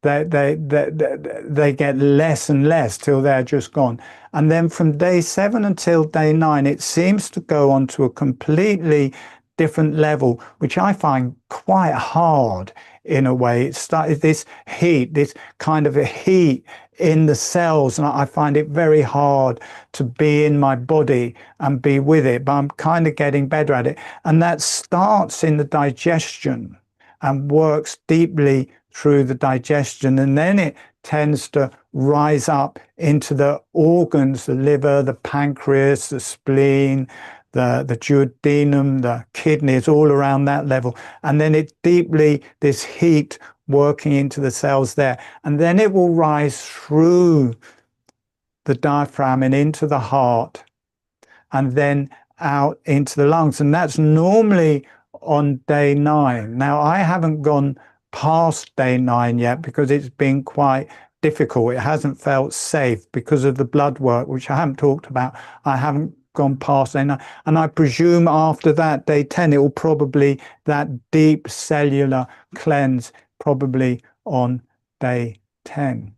they get less and less till they're just gone. And then from day 7 until day 9, it seems to go on to a completely different level, which I find quite hard in a way. It started this heat, this kind of a heat in the cells, and I find it very hard to be in my body and be with it, but I'm kind of getting better at it. And that starts in the digestion and works deeply through the digestion, and then it tends to rise up into the organs, the liver, the pancreas, the spleen, the duodenum, the kidneys, all around that level. And then it deeply, this heat working into the cells there. And then it will rise through the diaphragm and into the heart, and then out into the lungs. And that's normally on day 9. Now, I haven't gone past day 9 yet because it's been quite difficult. It hasn't felt safe because of the blood work, which I haven't talked about. I haven't gone past day 9. And I presume after that, day 10, it will probably, that deep cellular cleanse, probably on day 10.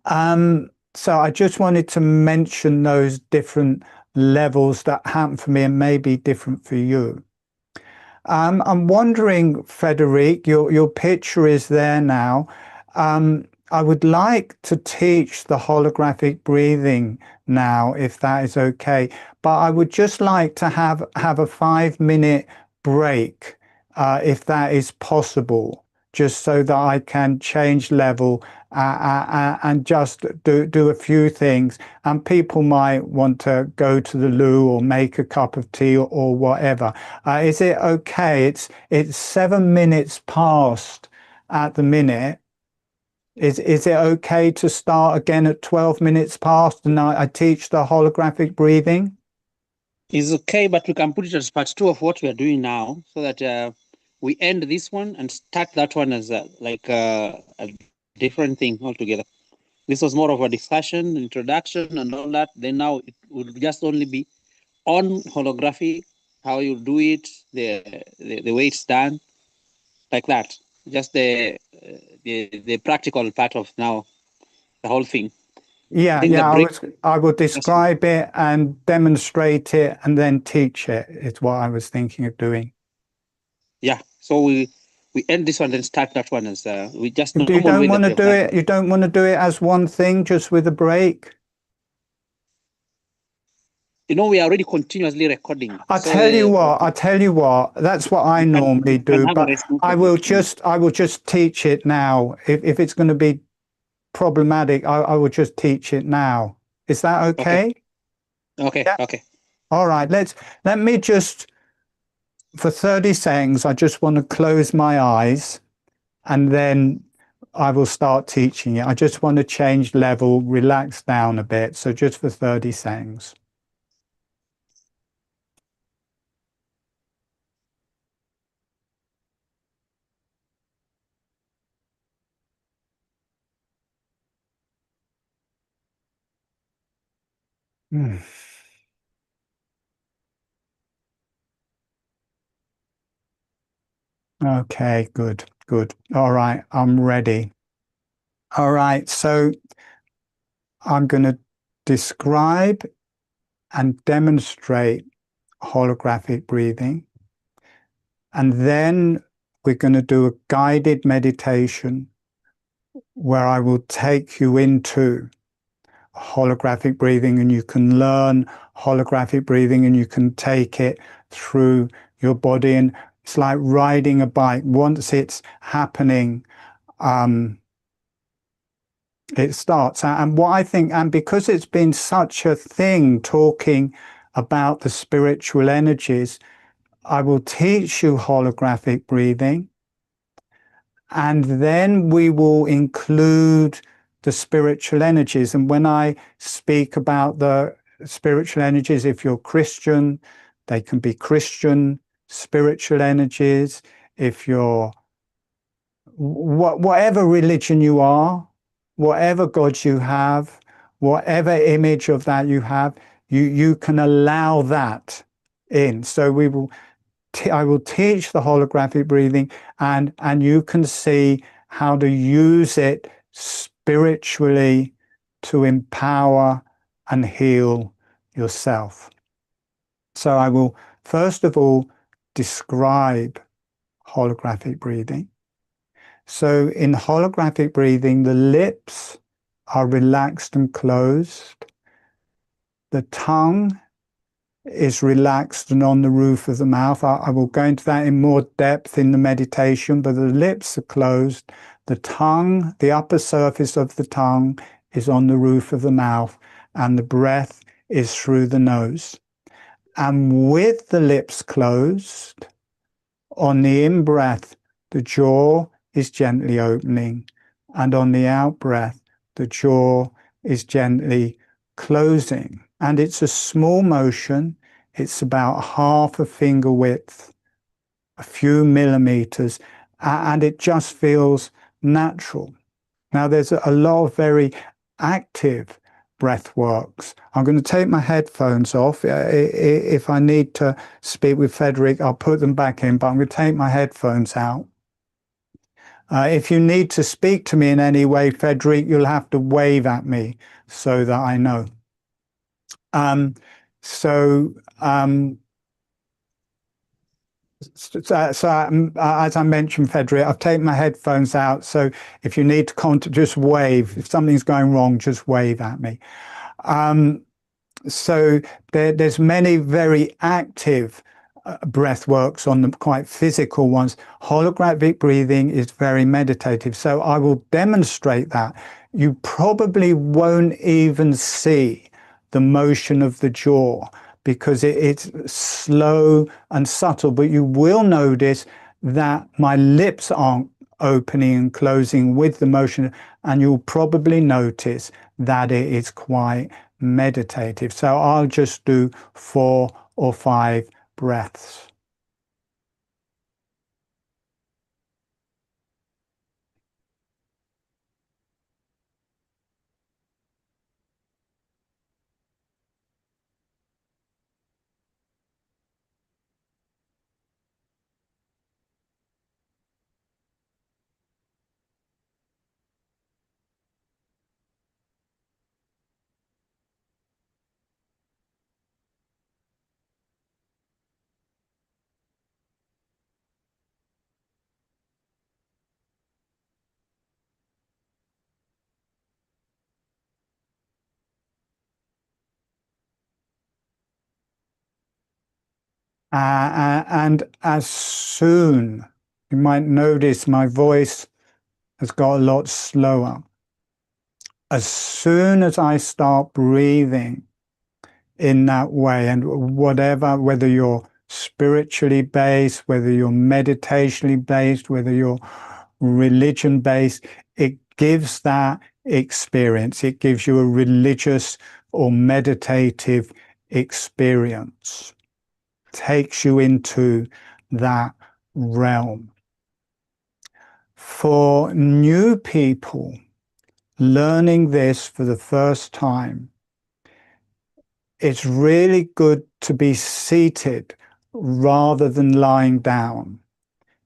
So I just wanted to mention those different levels that happen for me and may be different for you. I'm wondering, Frederic, your picture is there now. I would like to teach the holographic breathing now, if that is okay. But I would just like to have a 5-minute break, if that is possible, just so that I can change level and just do a few things. And people might want to go to the loo or make a cup of tea or whatever. Is it okay? It's 7 minutes past at the minute. Is it okay to start again at 12 minutes past and I teach the holographic breathing? It's okay, but we can put it as part 2 of what we are doing now, so that we end this one and start that one as a different thing altogether. This was more of a discussion, introduction, and all that. Then now it would just only be on holography, how you do it, the way it's done, like that. Just the practical part of now the whole thing. I will describe it and demonstrate it and then teach it, is what I was thinking of doing. Yeah, so we end this one and start that one as we just you don't want to do it. You don't want to do it as one thing, just with a break. You know, we are already continuously recording. I tell you what. That's what I normally do. But I will just teach it now. If it's going to be problematic, I will just teach it now. Is that Okay. okay? Okay. Yeah. Okay. All right. Let me just, for 30 seconds, I just want to close my eyes and then I will start teaching it. I just want to change level, relax down a bit. So just for 30 seconds. Hmm. Okay, good, good. All right, I'm ready. All right, so I'm going to describe and demonstrate holographic breathing. And then we're going to do a guided meditation where I will take you into holographic breathing, and you can learn holographic breathing and you can take it through your body. And it's like riding a bike. Once it's happening, it starts. And what I think, and because it's been such a thing talking about the spiritual energies, I will teach you holographic breathing. And then we will include the spiritual energies. And when I speak about the spiritual energies, if you're Christian, they can be Christian spiritual energies. If you're whatever religion you are, whatever God you have, whatever image of that you have, you can allow that in. So I will teach the holographic breathing, and you can see how to use it spiritually to empower and heal yourself. So I will first of all describe holographic breathing. So in holographic breathing, the lips are relaxed and closed. The tongue is relaxed and on the roof of the mouth. I will go into that in more depth in the meditation, but the lips are closed. The tongue, the upper surface of the tongue is on the roof of the mouth, and the breath is through the nose. And with the lips closed, on the in-breath, the jaw is gently opening, and on the out-breath, the jaw is gently closing. And it's a small motion. It's about half a finger width, a few millimeters, and it just feels natural. Now, there's a lot of very active breath works. I'm going to take my headphones off. If I need to speak with Frederick, I'll put them back in, but I'm going to take my headphones out. If you need to speak to me in any way, Frederick, you'll have to wave at me so that I know. So as I mentioned, Frederick, I've taken my headphones out. So if you need to contact, just wave. If something's going wrong, just wave at me. So there's many very active breath works on the quite physical ones. Holographic breathing is very meditative. So I will demonstrate that. You probably won't even see the motion of the jaw because it's slow and subtle, but you will notice that my lips aren't opening and closing with the motion, and you'll probably notice that it is quite meditative. So I'll just do 4 or 5 breaths. And as soon, you might notice my voice has got a lot slower. as soon as I start breathing in that way, and whether you're spiritually based, whether you're meditationally based, whether you're religion based, it gives that experience. It gives you a religious or meditative experience, takes you into that realm. For new people learning this for the first time, it's really good to be seated rather than lying down.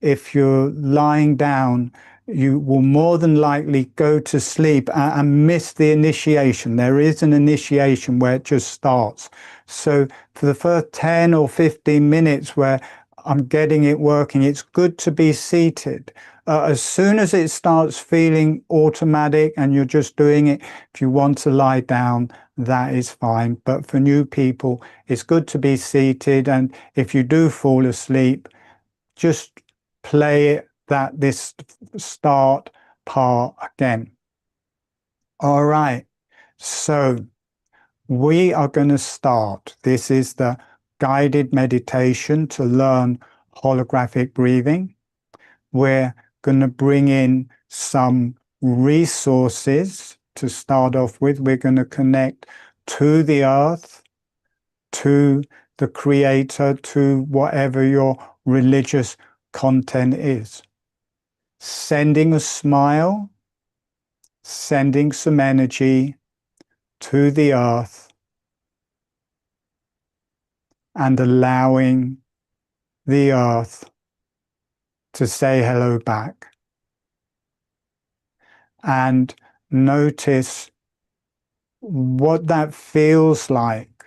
If you're lying down, you will more than likely go to sleep and miss the initiation. There is an initiation where it just starts. So for the first 10 or 15 minutes where I'm getting it working, it's good to be seated. As soon as it starts feeling automatic and you're just doing it, if you want to lie down, that is fine. But for new people, it's good to be seated. And if you do fall asleep, just play this start part again. All right, so we are going to start. This is the guided meditation to learn holographic breathing. We're going to bring in some resources to start off with. We're going to connect to the earth, to the creator, to whatever your religious content is. Sending a smile, sending some energy to the earth, and allowing the earth to say hello back. And notice what that feels like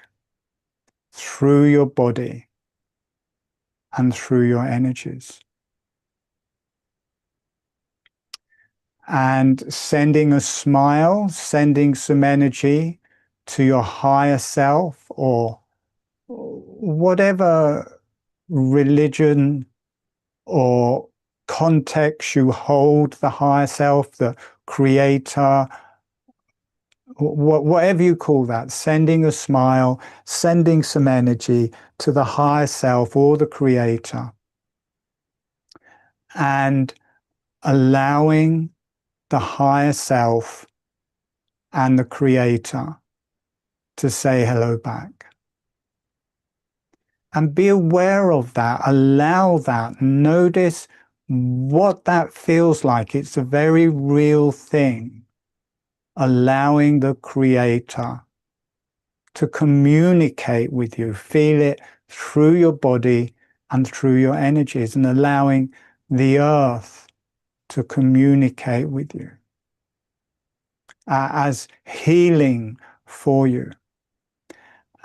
through your body and through your energies. And sending a smile, sending some energy to your higher self, or whatever religion or context you hold the higher self, the creator, whatever you call that, sending a smile, sending some energy to the higher self or the creator, and allowing the higher self and the creator to say hello back. And be aware of that, allow that, notice what that feels like. It's a very real thing, allowing the creator to communicate with you, feel it through your body and through your energies, and allowing the earth to communicate with you as healing for you.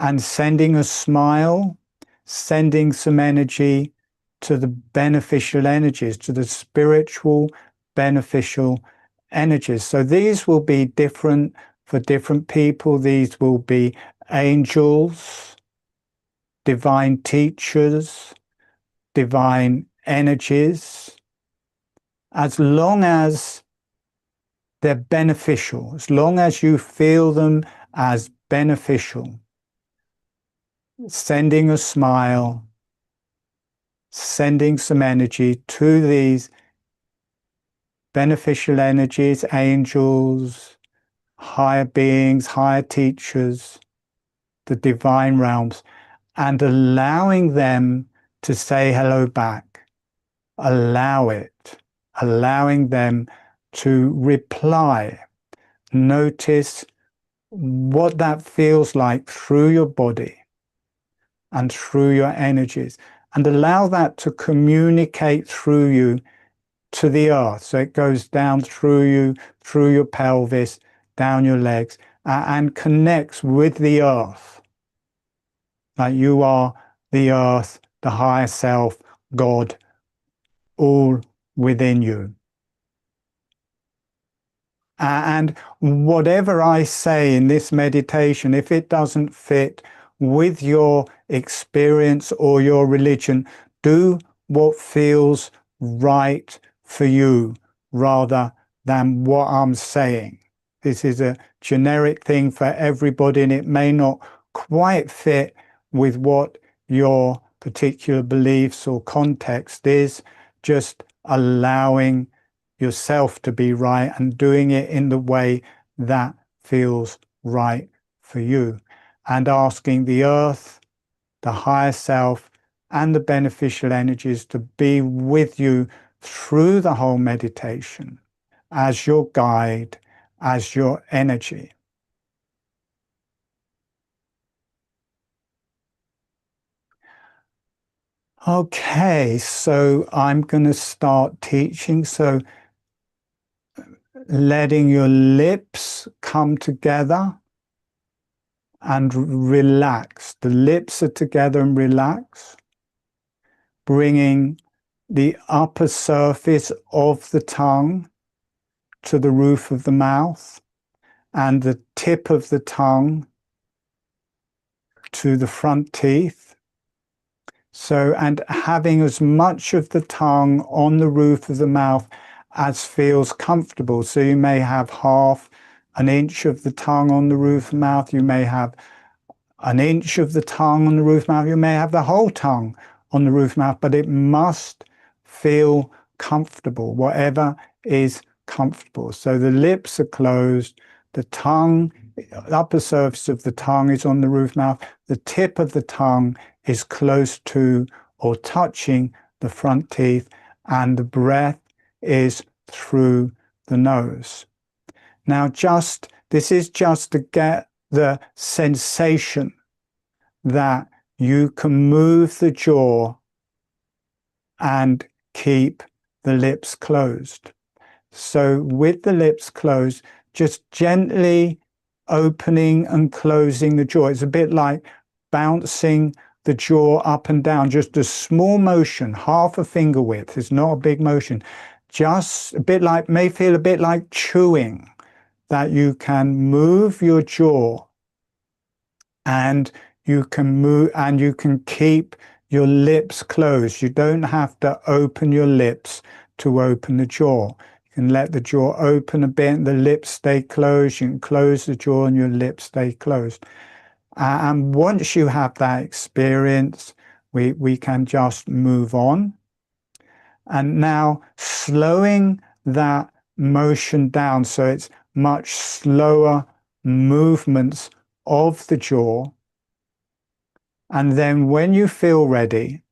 And sending a smile, sending some energy to the beneficial energies, to the spiritual beneficial energies. So these will be different for different people. These will be angels, divine teachers, divine energies, as long as they're beneficial, as long as you feel them as beneficial. Sending a smile, sending some energy to these beneficial energies, angels, higher beings, higher teachers, the divine realms, and allowing them to say hello back. Allow it, allowing them to reply. Notice what that feels like through your body and through your energies, and allow that to communicate through you to the earth. So it goes down through you, through your pelvis, down your legs, and connects with the earth. Like you are the earth, the higher self, God, all within you. And whatever I say in this meditation, if it doesn't fit with your experience or your religion, do what feels right for you rather than what I'm saying. This is a generic thing for everybody, and it may not quite fit with what your particular beliefs or context is. Just allowing yourself to be right and doing it in the way that feels right for you, and asking the earth, the higher self, and the beneficial energies to be with you through the whole meditation as your guide, as your energy. Okay, so I'm going to start teaching. So letting your lips come together and relax. The lips are together and relax. Bringing the upper surface of the tongue to the roof of the mouth and the tip of the tongue to the front teeth. So, and having as much of the tongue on the roof of the mouth as feels comfortable. So you may have half an inch of the tongue on the roof of the mouth. You may have an inch of the tongue on the roof of the mouth. You may have the whole tongue on the roof of the mouth, but it must feel comfortable, whatever is comfortable. So the lips are closed, the tongue, the upper surface of the tongue is on the roof of the mouth, the tip of the tongue is close to or touching the front teeth, and the breath is through the nose. Now, this is just to get the sensation that you can move the jaw and keep the lips closed. So with the lips closed, just gently opening and closing the jaw. It's a bit like bouncing the jaw up and down, just a small motion, half a finger width. It's not a big motion. Just a bit like, may feel a bit like chewing, that you can move your jaw and you can move and you can keep your lips closed. You don't have to open your lips to open the jaw. You can let the jaw open a bit and the lips stay closed. You can close the jaw and your lips stay closed. And once you have that experience, we can just move on. And now slowing that motion down so it's much slower movements of the jaw. And then when you feel ready,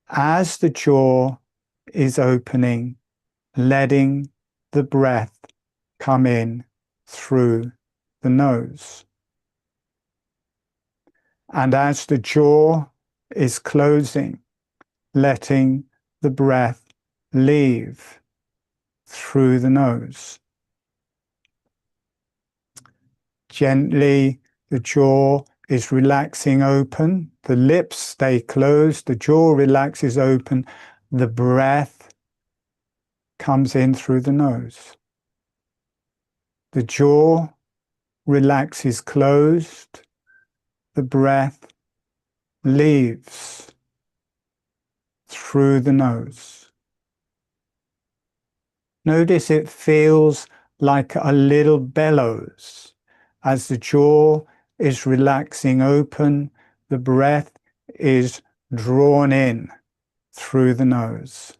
as the jaw is opening, letting the breath come in through the nose. And as the jaw is closing, letting the breath leave through the nose. Gently, the jaw is relaxing open, the lips stay closed, the jaw relaxes open, the breath comes in through the nose. The jaw relaxes closed, the breath leaves through the nose. Notice it feels like a little bellows as the jaw is relaxing open, the breath is drawn in through the nose.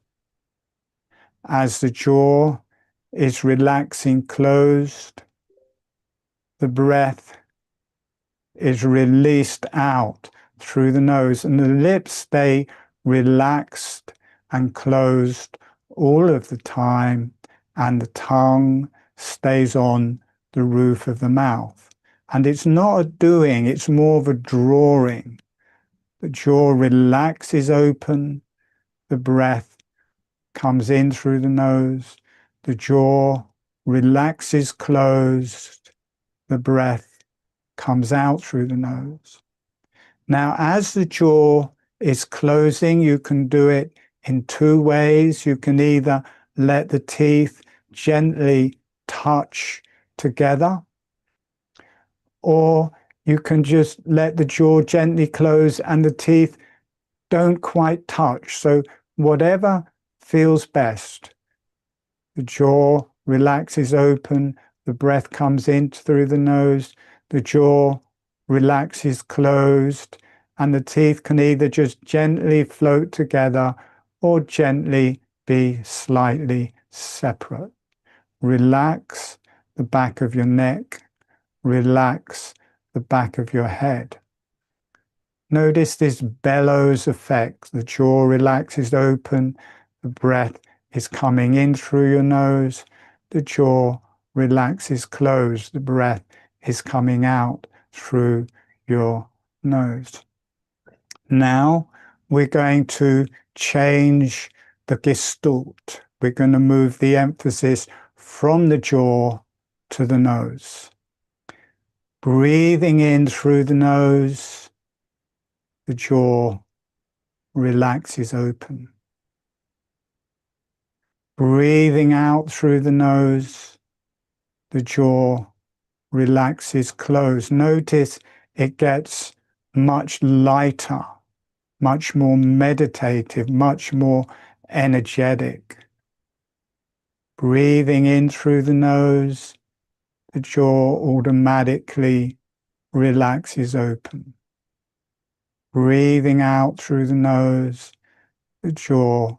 As the jaw is relaxing closed, the breath is released out through the nose, and the lips stay relaxed and closed all of the time, and the tongue stays on the roof of the mouth. And it's not a doing, it's more of a drawing. The jaw relaxes open, the breath comes in through the nose, the jaw relaxes closed, the breath comes out through the nose. Now, as the jaw is closing, you can do it in two ways. You can either let the teeth gently touch together, or you can just let the jaw gently close and the teeth don't quite touch. So whatever feels best. The jaw relaxes open, The breath comes in through the nose, the jaw relaxes closed, and the teeth can either just gently float together or gently be slightly separate. Relax the back of your neck, relax the back of your head. Notice this bellows effect. The jaw relaxes open, the breath is coming in through your nose, the jaw relaxes closed, the breath is coming out through your nose. Now we're going to change the gestalt. We're going to move the emphasis from the jaw to the nose. Breathing in through the nose, the jaw relaxes open. Breathing out through the nose, the jaw relaxes closed. Notice it gets much lighter, much more meditative, much more energetic. Breathing in through the nose, the jaw automatically relaxes open. Breathing out through the nose, the jaw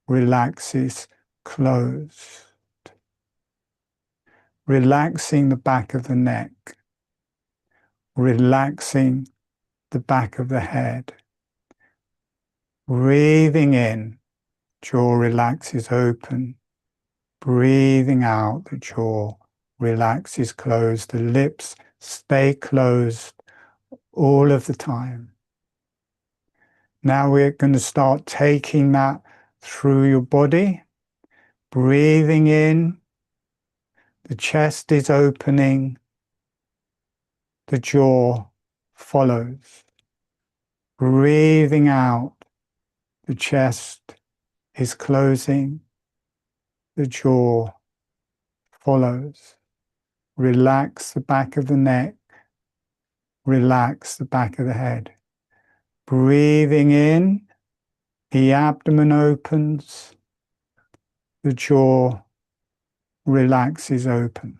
relaxes closed. Relaxing the back of the neck, relaxing the back of the head. Breathing in, jaw relaxes open. Breathing out, the jaw relaxes closed. The lips stay closed all of the time. Now we're going to start taking that through your body. Breathing in, the chest is opening, the jaw follows. Breathing out, the chest is closing, the jaw follows. Relax the back of the neck, relax the back of the head. Breathing in, the abdomen opens, the jaw relaxes open.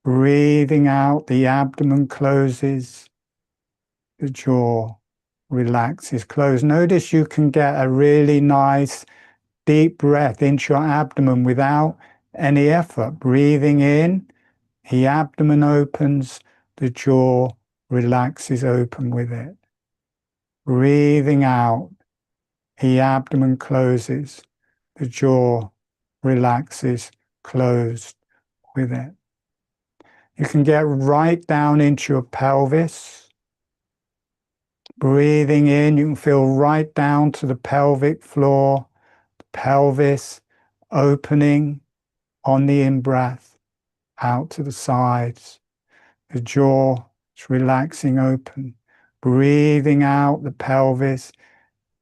Breathing out, the abdomen closes, the jaw relaxes closed. Notice you can get a really nice deep breath into your abdomen without any effort. Breathing in, the abdomen opens, the jaw relaxes open with it. Breathing out, the abdomen closes, the jaw relaxes closed with it. You can get right down into your pelvis. Breathing in, you can feel right down to the pelvic floor, the pelvis opening on the in-breath, out to the sides. The jaw is relaxing open. Breathing out, the pelvis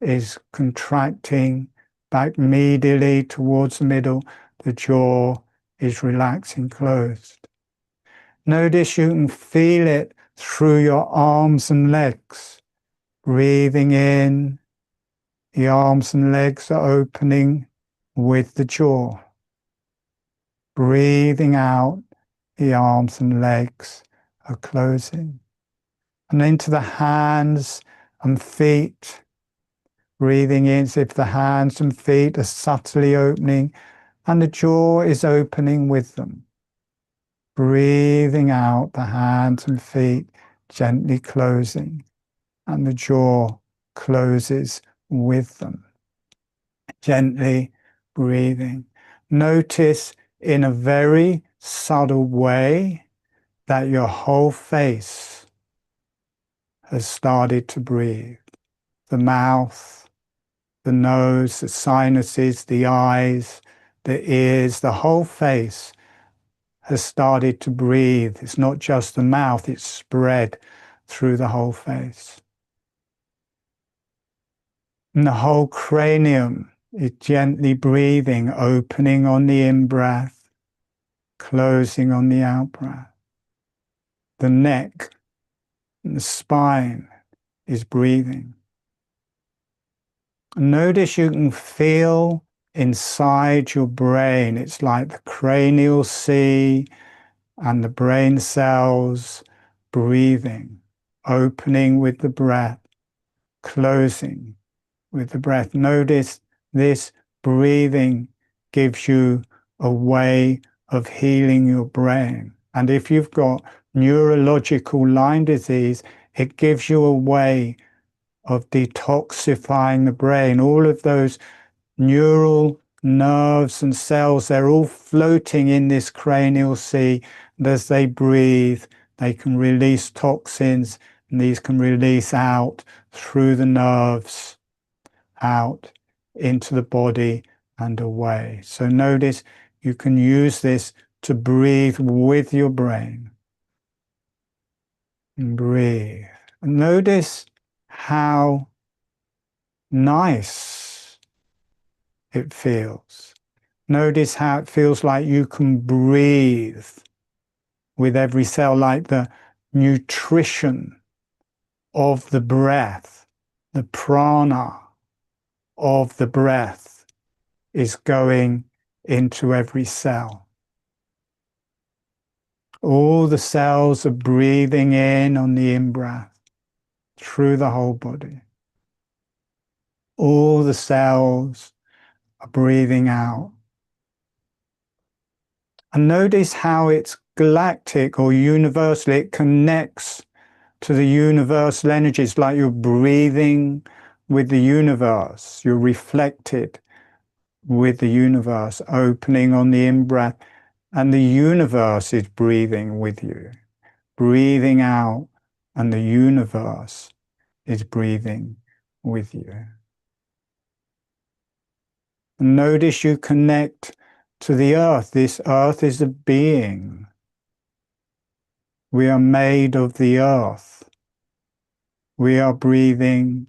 is contracting back medially towards the middle. The jaw is relaxing closed. Notice you can feel it through your arms and legs. Breathing in, the arms and legs are opening with the jaw. Breathing out, the arms and legs are closing. And into the hands and feet. Breathing in as if the hands and feet are subtly opening and the jaw is opening with them. Breathing out, the hands and feet gently closing and the jaw closes with them. Gently breathing. Notice in a very subtle way that your whole face has started to breathe. The mouth, the nose, the sinuses, the eyes, the ears, the whole face has started to breathe. It's not just the mouth, it's spread through the whole face. And the whole cranium is gently breathing, opening on the in-breath, closing on the out-breath. The neck and the spine is breathing. Notice you can feel inside your brain. It's like the cranial sea and the brain cells breathing, opening with the breath, closing with the breath. Notice this breathing gives you a way of healing your brain. And if you've got neurological Lyme disease, it gives you a way of detoxifying the brain. All of those neural nerves and cells, they're all floating in this cranial sea. And as they breathe, they can release toxins, and these can release out through the nerves, out into the body and away. So notice you can use this to breathe with your brain. And breathe. And notice how nice it feels. Notice how it feels like you can breathe with every cell, like the nutrition of the breath, the prana of the breath is going into every cell. All the cells are breathing in on the in-breath through the whole body. All the cells are breathing out. And notice how it's galactic or universal. It connects to the universal energies, like you're breathing with the universe. You're reflected with the universe, opening on the in-breath. And the universe is breathing with you, breathing out, and the universe is breathing with you. And notice you connect to the earth. This earth is a being. We are made of the earth. We are breathing.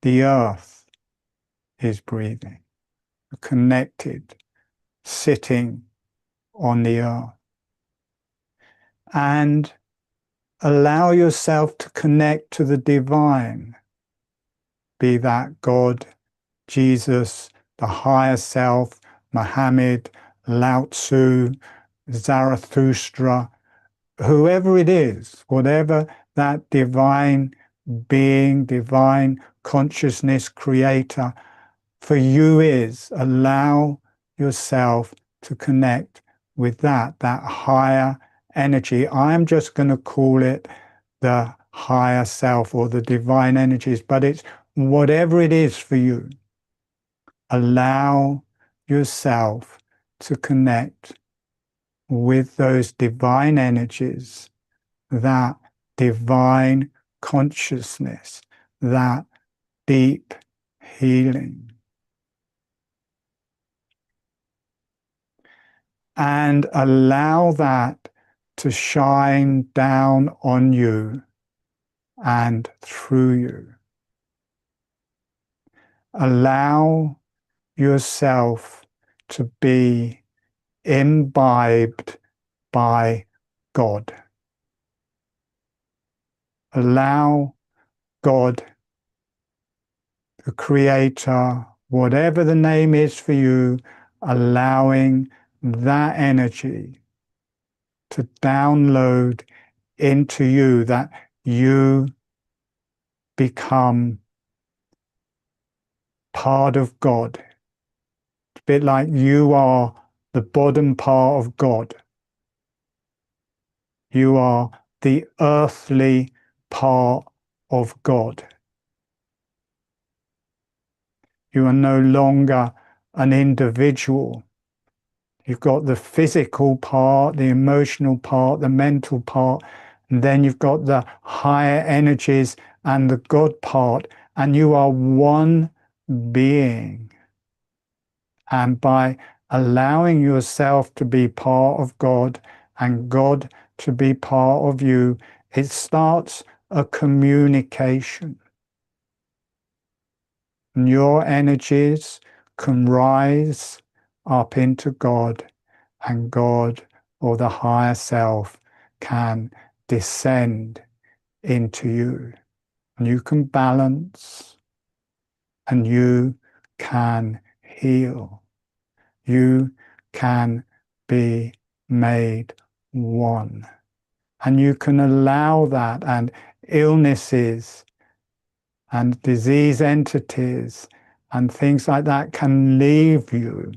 The earth is breathing. Connected, sitting on the earth. And allow yourself to connect to the divine, be that God, Jesus, the higher self, Muhammad, Lao Tzu, Zarathustra, whoever it is, whatever that divine being, divine consciousness, creator for you is, allow yourself to connect with that higher energy. I'm just going to call it the higher self or the divine energies, but it's whatever it is for you. Allow yourself to connect with those divine energies, that divine consciousness, that deep healing. And allow that to shine down on you and through you. Allow yourself to be imbibed by God. Allow God, the Creator, whatever the name is for you, allowing that energy to download into you, that you become part of God. It's a bit like you are the bottom part of God. You are the earthly part of God. You are no longer an individual. You've got the physical part, the emotional part, the mental part, and then you've got the higher energies and the God part, and you are one being. And by allowing yourself to be part of God and God to be part of you, it starts a communication. And your energies can rise up into God, and God or the higher self can descend into you. And you can balance, and you can heal. You can be made one. And you can allow that, and illnesses and disease entities and things like that can leave you.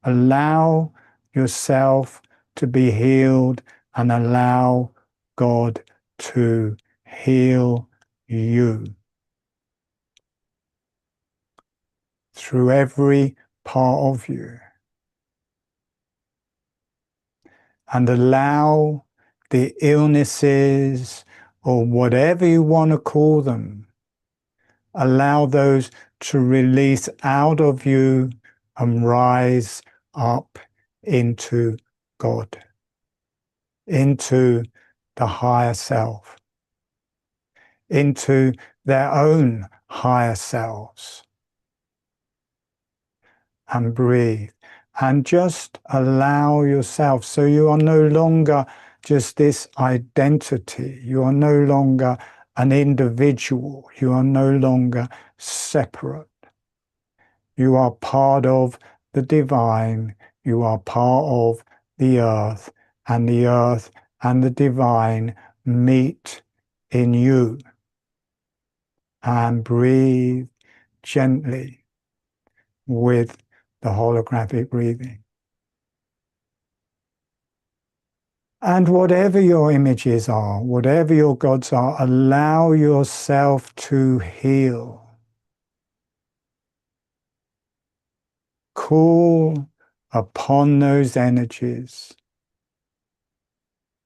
Allow yourself to be healed and allow God to heal you through every part of you. And allow the illnesses, or whatever you want to call them, allow those to release out of you and rise up into God, into the higher self, into their own higher selves. And breathe. And just allow yourself, so you are no longer just this identity. You are no longer an individual. You are no longer separate. You are part of the divine. You are part of the earth and the divine meet in you. And breathe gently with the holographic breathing. And whatever your images are, whatever your gods are, allow yourself to heal. Call upon those energies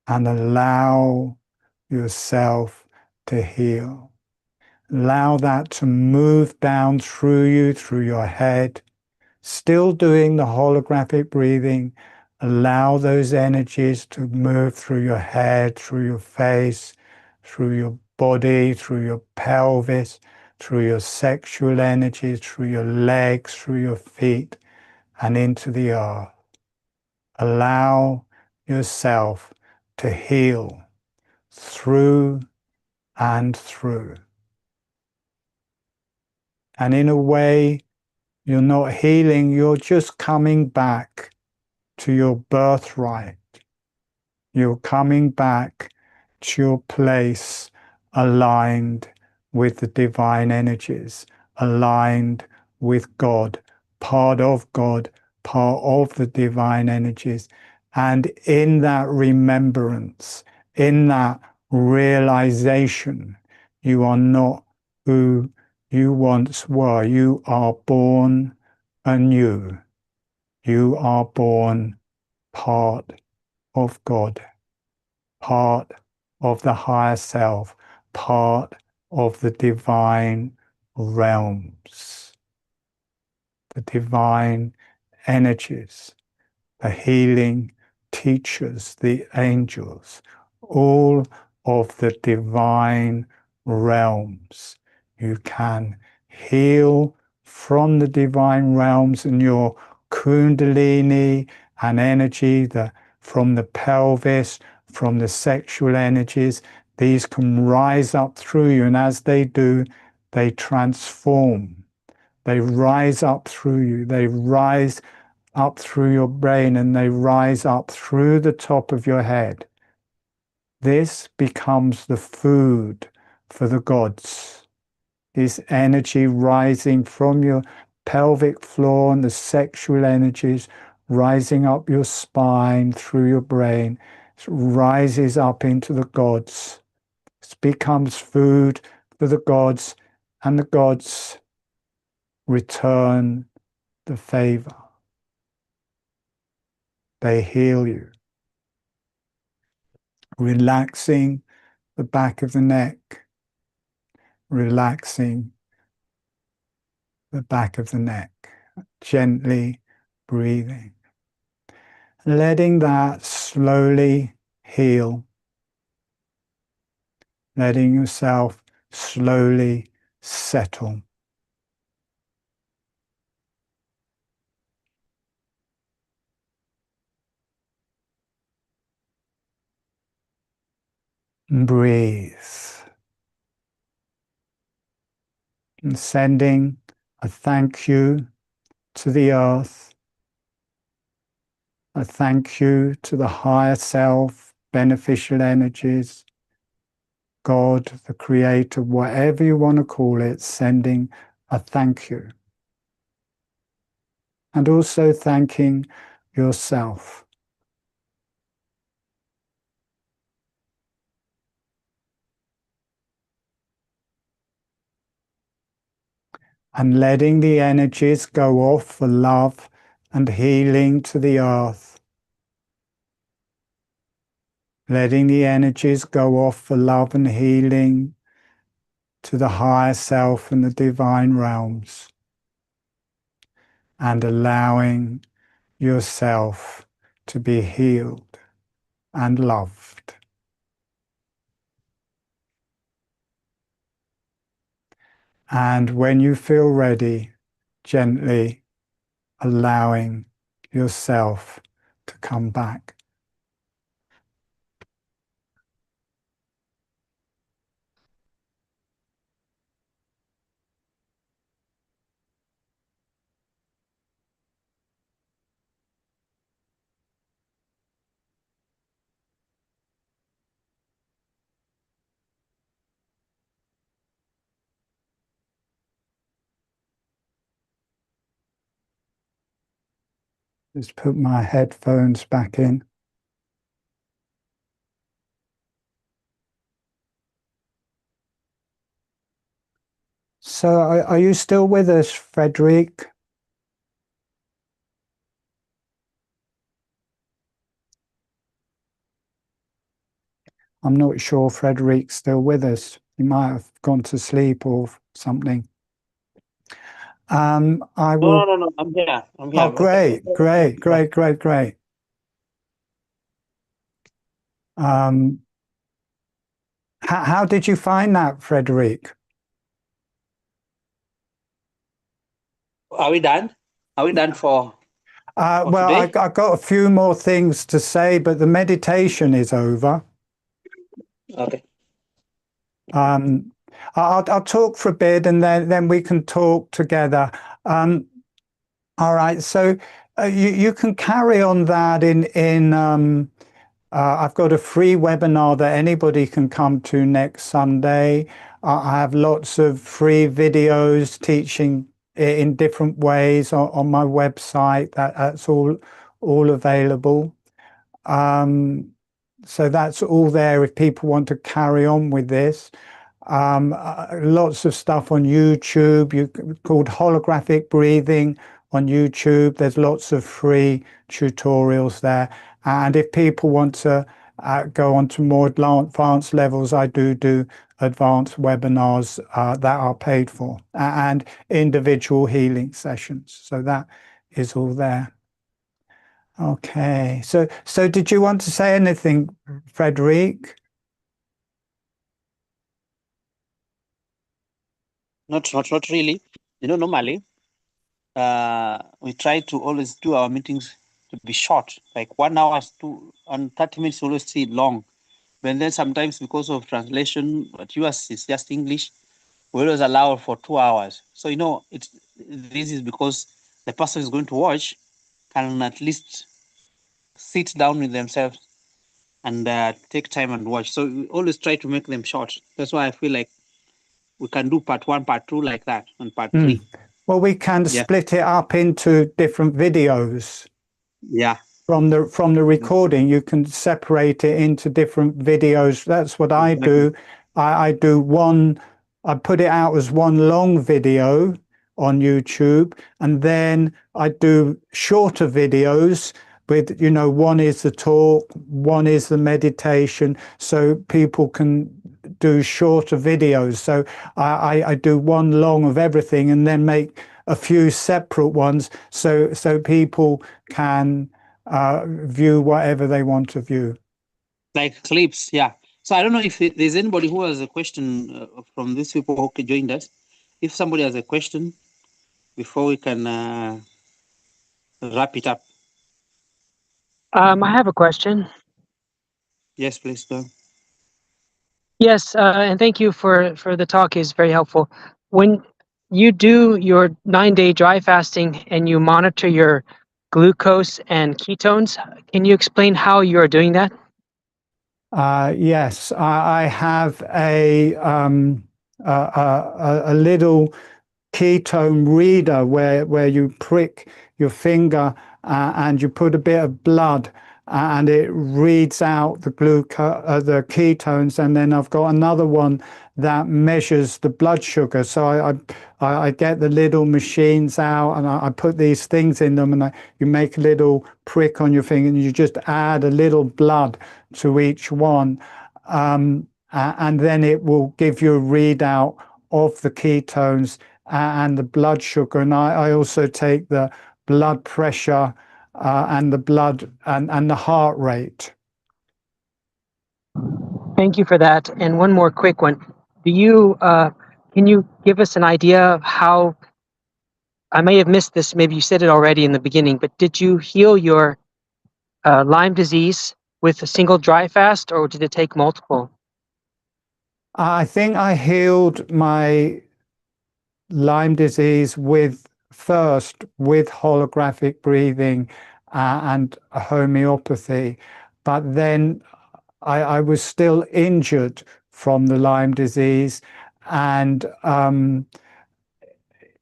and allow yourself to heal. Allow that to move down through you, through your head. Still doing the holographic breathing, allow those energies to move through your head, through your face, through your body, through your pelvis, through your sexual energies, through your legs, through your feet, and into the earth. Allow yourself to heal through and through. And in a way, you're not healing, you're just coming back to your birthright. You're coming back to your place aligned with the divine energies, aligned with God, part of God, part of the divine energies. And in that remembrance, in that realization, you are not who you once were. You are born anew. You are born part of God, part of the higher self, part of the divine realms, the divine energies, the healing teachers, the angels, all of the divine realms. You can heal from the divine realms in your kundalini and energy, from the pelvis, from the sexual energies. These can rise up through you, and as they do, they transform. They rise up through you. They rise up through your brain, and they rise up through the top of your head. This becomes the food for the gods. This energy rising from your pelvic floor and the sexual energies rising up your spine through your brain, it rises up into the gods. It becomes food for the gods, and the gods return the favor. They heal you, relaxing the back of the neck, relaxing the back of the neck, gently breathing, letting that slowly heal, letting yourself slowly settle. And breathe, and sending a thank you to the earth. I thank you to the higher self, beneficial energies, God, the creator, whatever you want to call it, sending a thank you. And also thanking yourself. And letting the energies go off for love and healing to the earth. Letting the energies go off for love and healing to the higher self and the divine realms. And allowing yourself to be healed and loved. And when you feel ready, gently allowing yourself to come back. Just put my headphones back in. So are you still with us, Frederic? I'm not sure Frederic's still with us. He might have gone to sleep or something. I will. No. I'm here. I'm here. Oh, great, great, great, great, great. How did you find that, Frederic? Are we done? Are we done for Well, I today? got a few more things to say, but the meditation is over. Okay. I'll talk for a bit, and then we can talk together. All right. So you can carry on that in. I've got a free webinar that anybody can come to next Sunday. I have lots of free videos teaching in different ways on my website. That's all available. So that's all there if people want to carry on with this. Lots of stuff on YouTube, called holographic breathing on YouTube. There's lots of free tutorials there. And if people want to go on to more advanced levels, I do advanced webinars that are paid for and individual healing sessions. So that is all there. Okay. So did you want to say anything, Frederic? Not really. Normally, we try to always do our meetings to be short, like 1 hour to and 30 minutes. Always see long, but then sometimes because of translation, but yours is just English. We always allow for 2 hours. So this is because the person is going to watch can at least sit down with themselves and take time and watch. So we always try to make them short. That's why I feel like we can do part 1, part 2 like that, and part 3. Well, we can Yeah. split it up into different videos. Yeah. From the recording, you can separate it into different videos. That's what I do. I do one, I put it out as one long video on YouTube, and then I do shorter videos with, one is the talk, one is the meditation, so people can do shorter videos. So I do one long of everything and then make a few separate ones so people can view whatever they want to view. Like clips, yeah. So I don't know if there's anybody who has a question from these people who joined us. If somebody has a question before we can wrap it up. I have a question. Yes, please go. Yes, and thank you for the talk. Is very helpful. When you do your 9-day dry fasting and you monitor your glucose and ketones. Can you explain how you are doing that? Yes, I have a little ketone reader where you prick your finger and you put a bit of blood and it reads out the the ketones, and then I've got another one that measures the blood sugar. So I get the little machines out and I put these things in them, and you make a little prick on your finger and you just add a little blood to each one, and then it will give you a readout of the ketones and the blood sugar. And I also take the blood pressure and the blood and the heart rate. Thank you for that. And one more quick one. Can you give us an idea of how, I may have missed this, maybe you said it already in the beginning, but did you heal your Lyme disease with a single dry fast, or did it take multiple? I think I healed my Lyme disease first with holographic breathing and homeopathy, but then I was still injured from the Lyme disease, and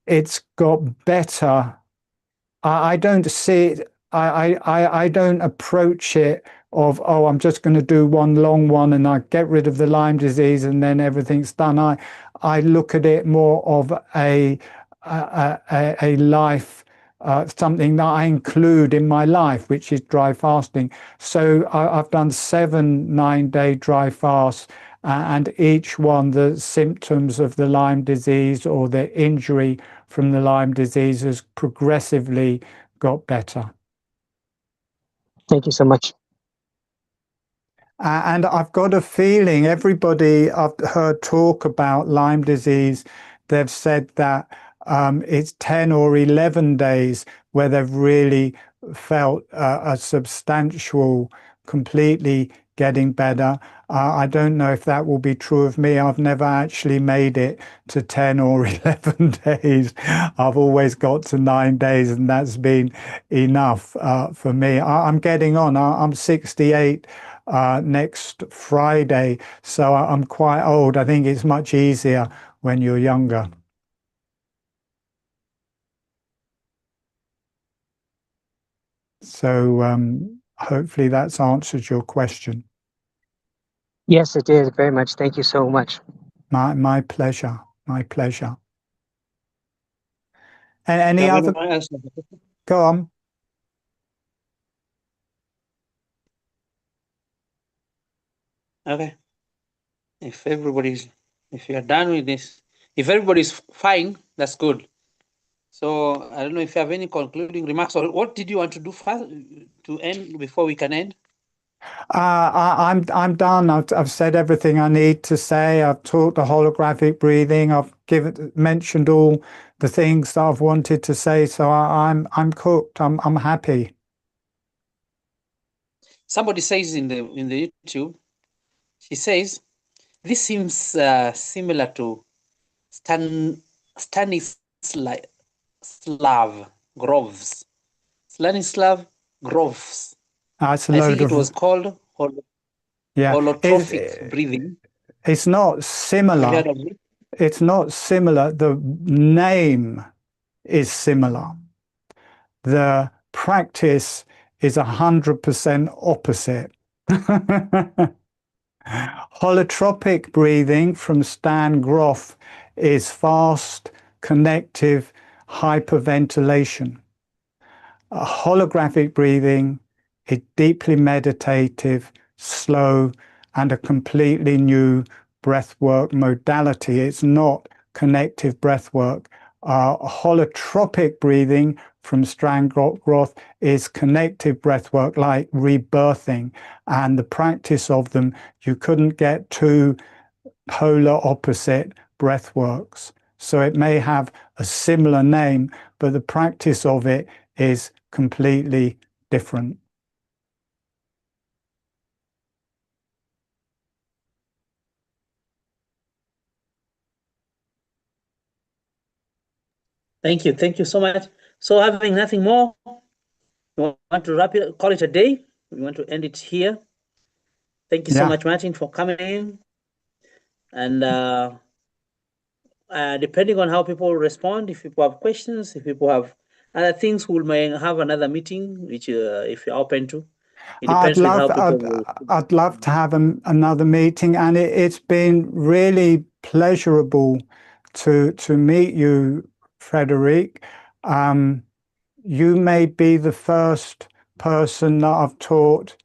it's got better. I don't see it. I don't approach it of, oh, I'm just going to do one long one and I get rid of the Lyme disease and then everything's done. I look at it more of a life, something that I include in my life, which is dry fasting. So I've done 7 9-day dry fasts, and each one, the symptoms of the Lyme disease or the injury from the Lyme disease has progressively got better. Thank you so much. And I've got a feeling everybody I've heard talk about Lyme disease, they've said that it's 10 or 11 days where they've really felt a substantial, completely getting better. I don't know if that will be true of me. I've never actually made it to 10 or 11 days. I've always got to 9 days, and that's been enough for me. I'm getting on. I'm 68 next Friday, so I'm quite old. I think it's much easier when you're younger. So hopefully that's answered your question. Yes, it did very much. Thank you so much. My pleasure. My pleasure. And any other? Go on. Okay. If you're done with this, if everybody's fine, that's good. So I don't know if you have any concluding remarks, or what did you want to do first to end before we can end? I'm done. I've said everything I need to say. I've taught the holographic breathing. I've mentioned all the things that I've wanted to say. So I'm cooked. I'm happy. Somebody says in the YouTube, she says, this seems similar to Stanislav Groves. Stanislav Groves. It's a I load think it was of, called yeah. holotrophic breathing. It's not Have you similar. heard of it? It's not similar. The name is similar. The practice is 100% opposite. Holotropic breathing from Stan Grof is fast, connective hyperventilation. Holographic breathing is deeply meditative, slow, and a completely new breathwork modality. It's not connective breathwork. Holotropic breathing from Stan Grof is connective breathwork, like rebirthing, and the practice of them, you couldn't get two polar opposite breathworks. So it may have a similar name, but the practice of it is completely different. Thank you. Thank you so much. So having nothing more, we want to wrap it, call it a day. We want to end it here. Thank you so Yeah. much, Martin, for coming in. And depending on how people respond, if people have questions, if people have other things, we may have another meeting, which if you're open to. It depends with how people will. I'd love to have another meeting, and it's been really pleasurable to meet you, Frederic. You may be the first person that I've taught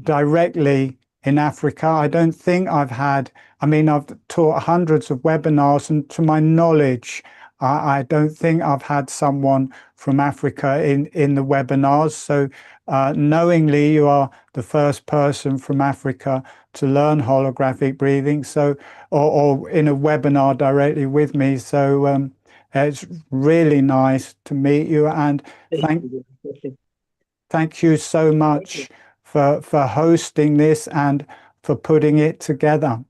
directly in Africa. I don't think I've had, I mean, I've taught hundreds of webinars, and to my knowledge, I don't think I've had someone from Africa in the webinars. So knowingly, you are the first person from Africa to learn holographic breathing. So, or in a webinar directly with me. So it's really nice to meet you, and thank you so much for hosting this and for putting it together.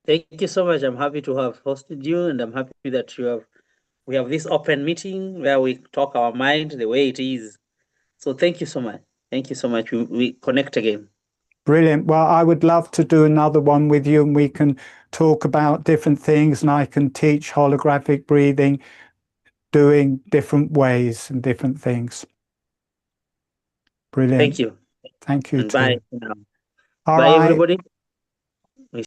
Thank you so much. I'm happy to have hosted you, and I'm happy that we have this open meeting where we talk our mind the way it is. So thank you so much. Thank you so much. We connect again. Brilliant. Well, I would love to do another one with you, and we can talk about different things, and I can teach holographic breathing, doing different ways and different things. Brilliant. Thank you. Thank you And too. bye for now. All Bye, right. everybody.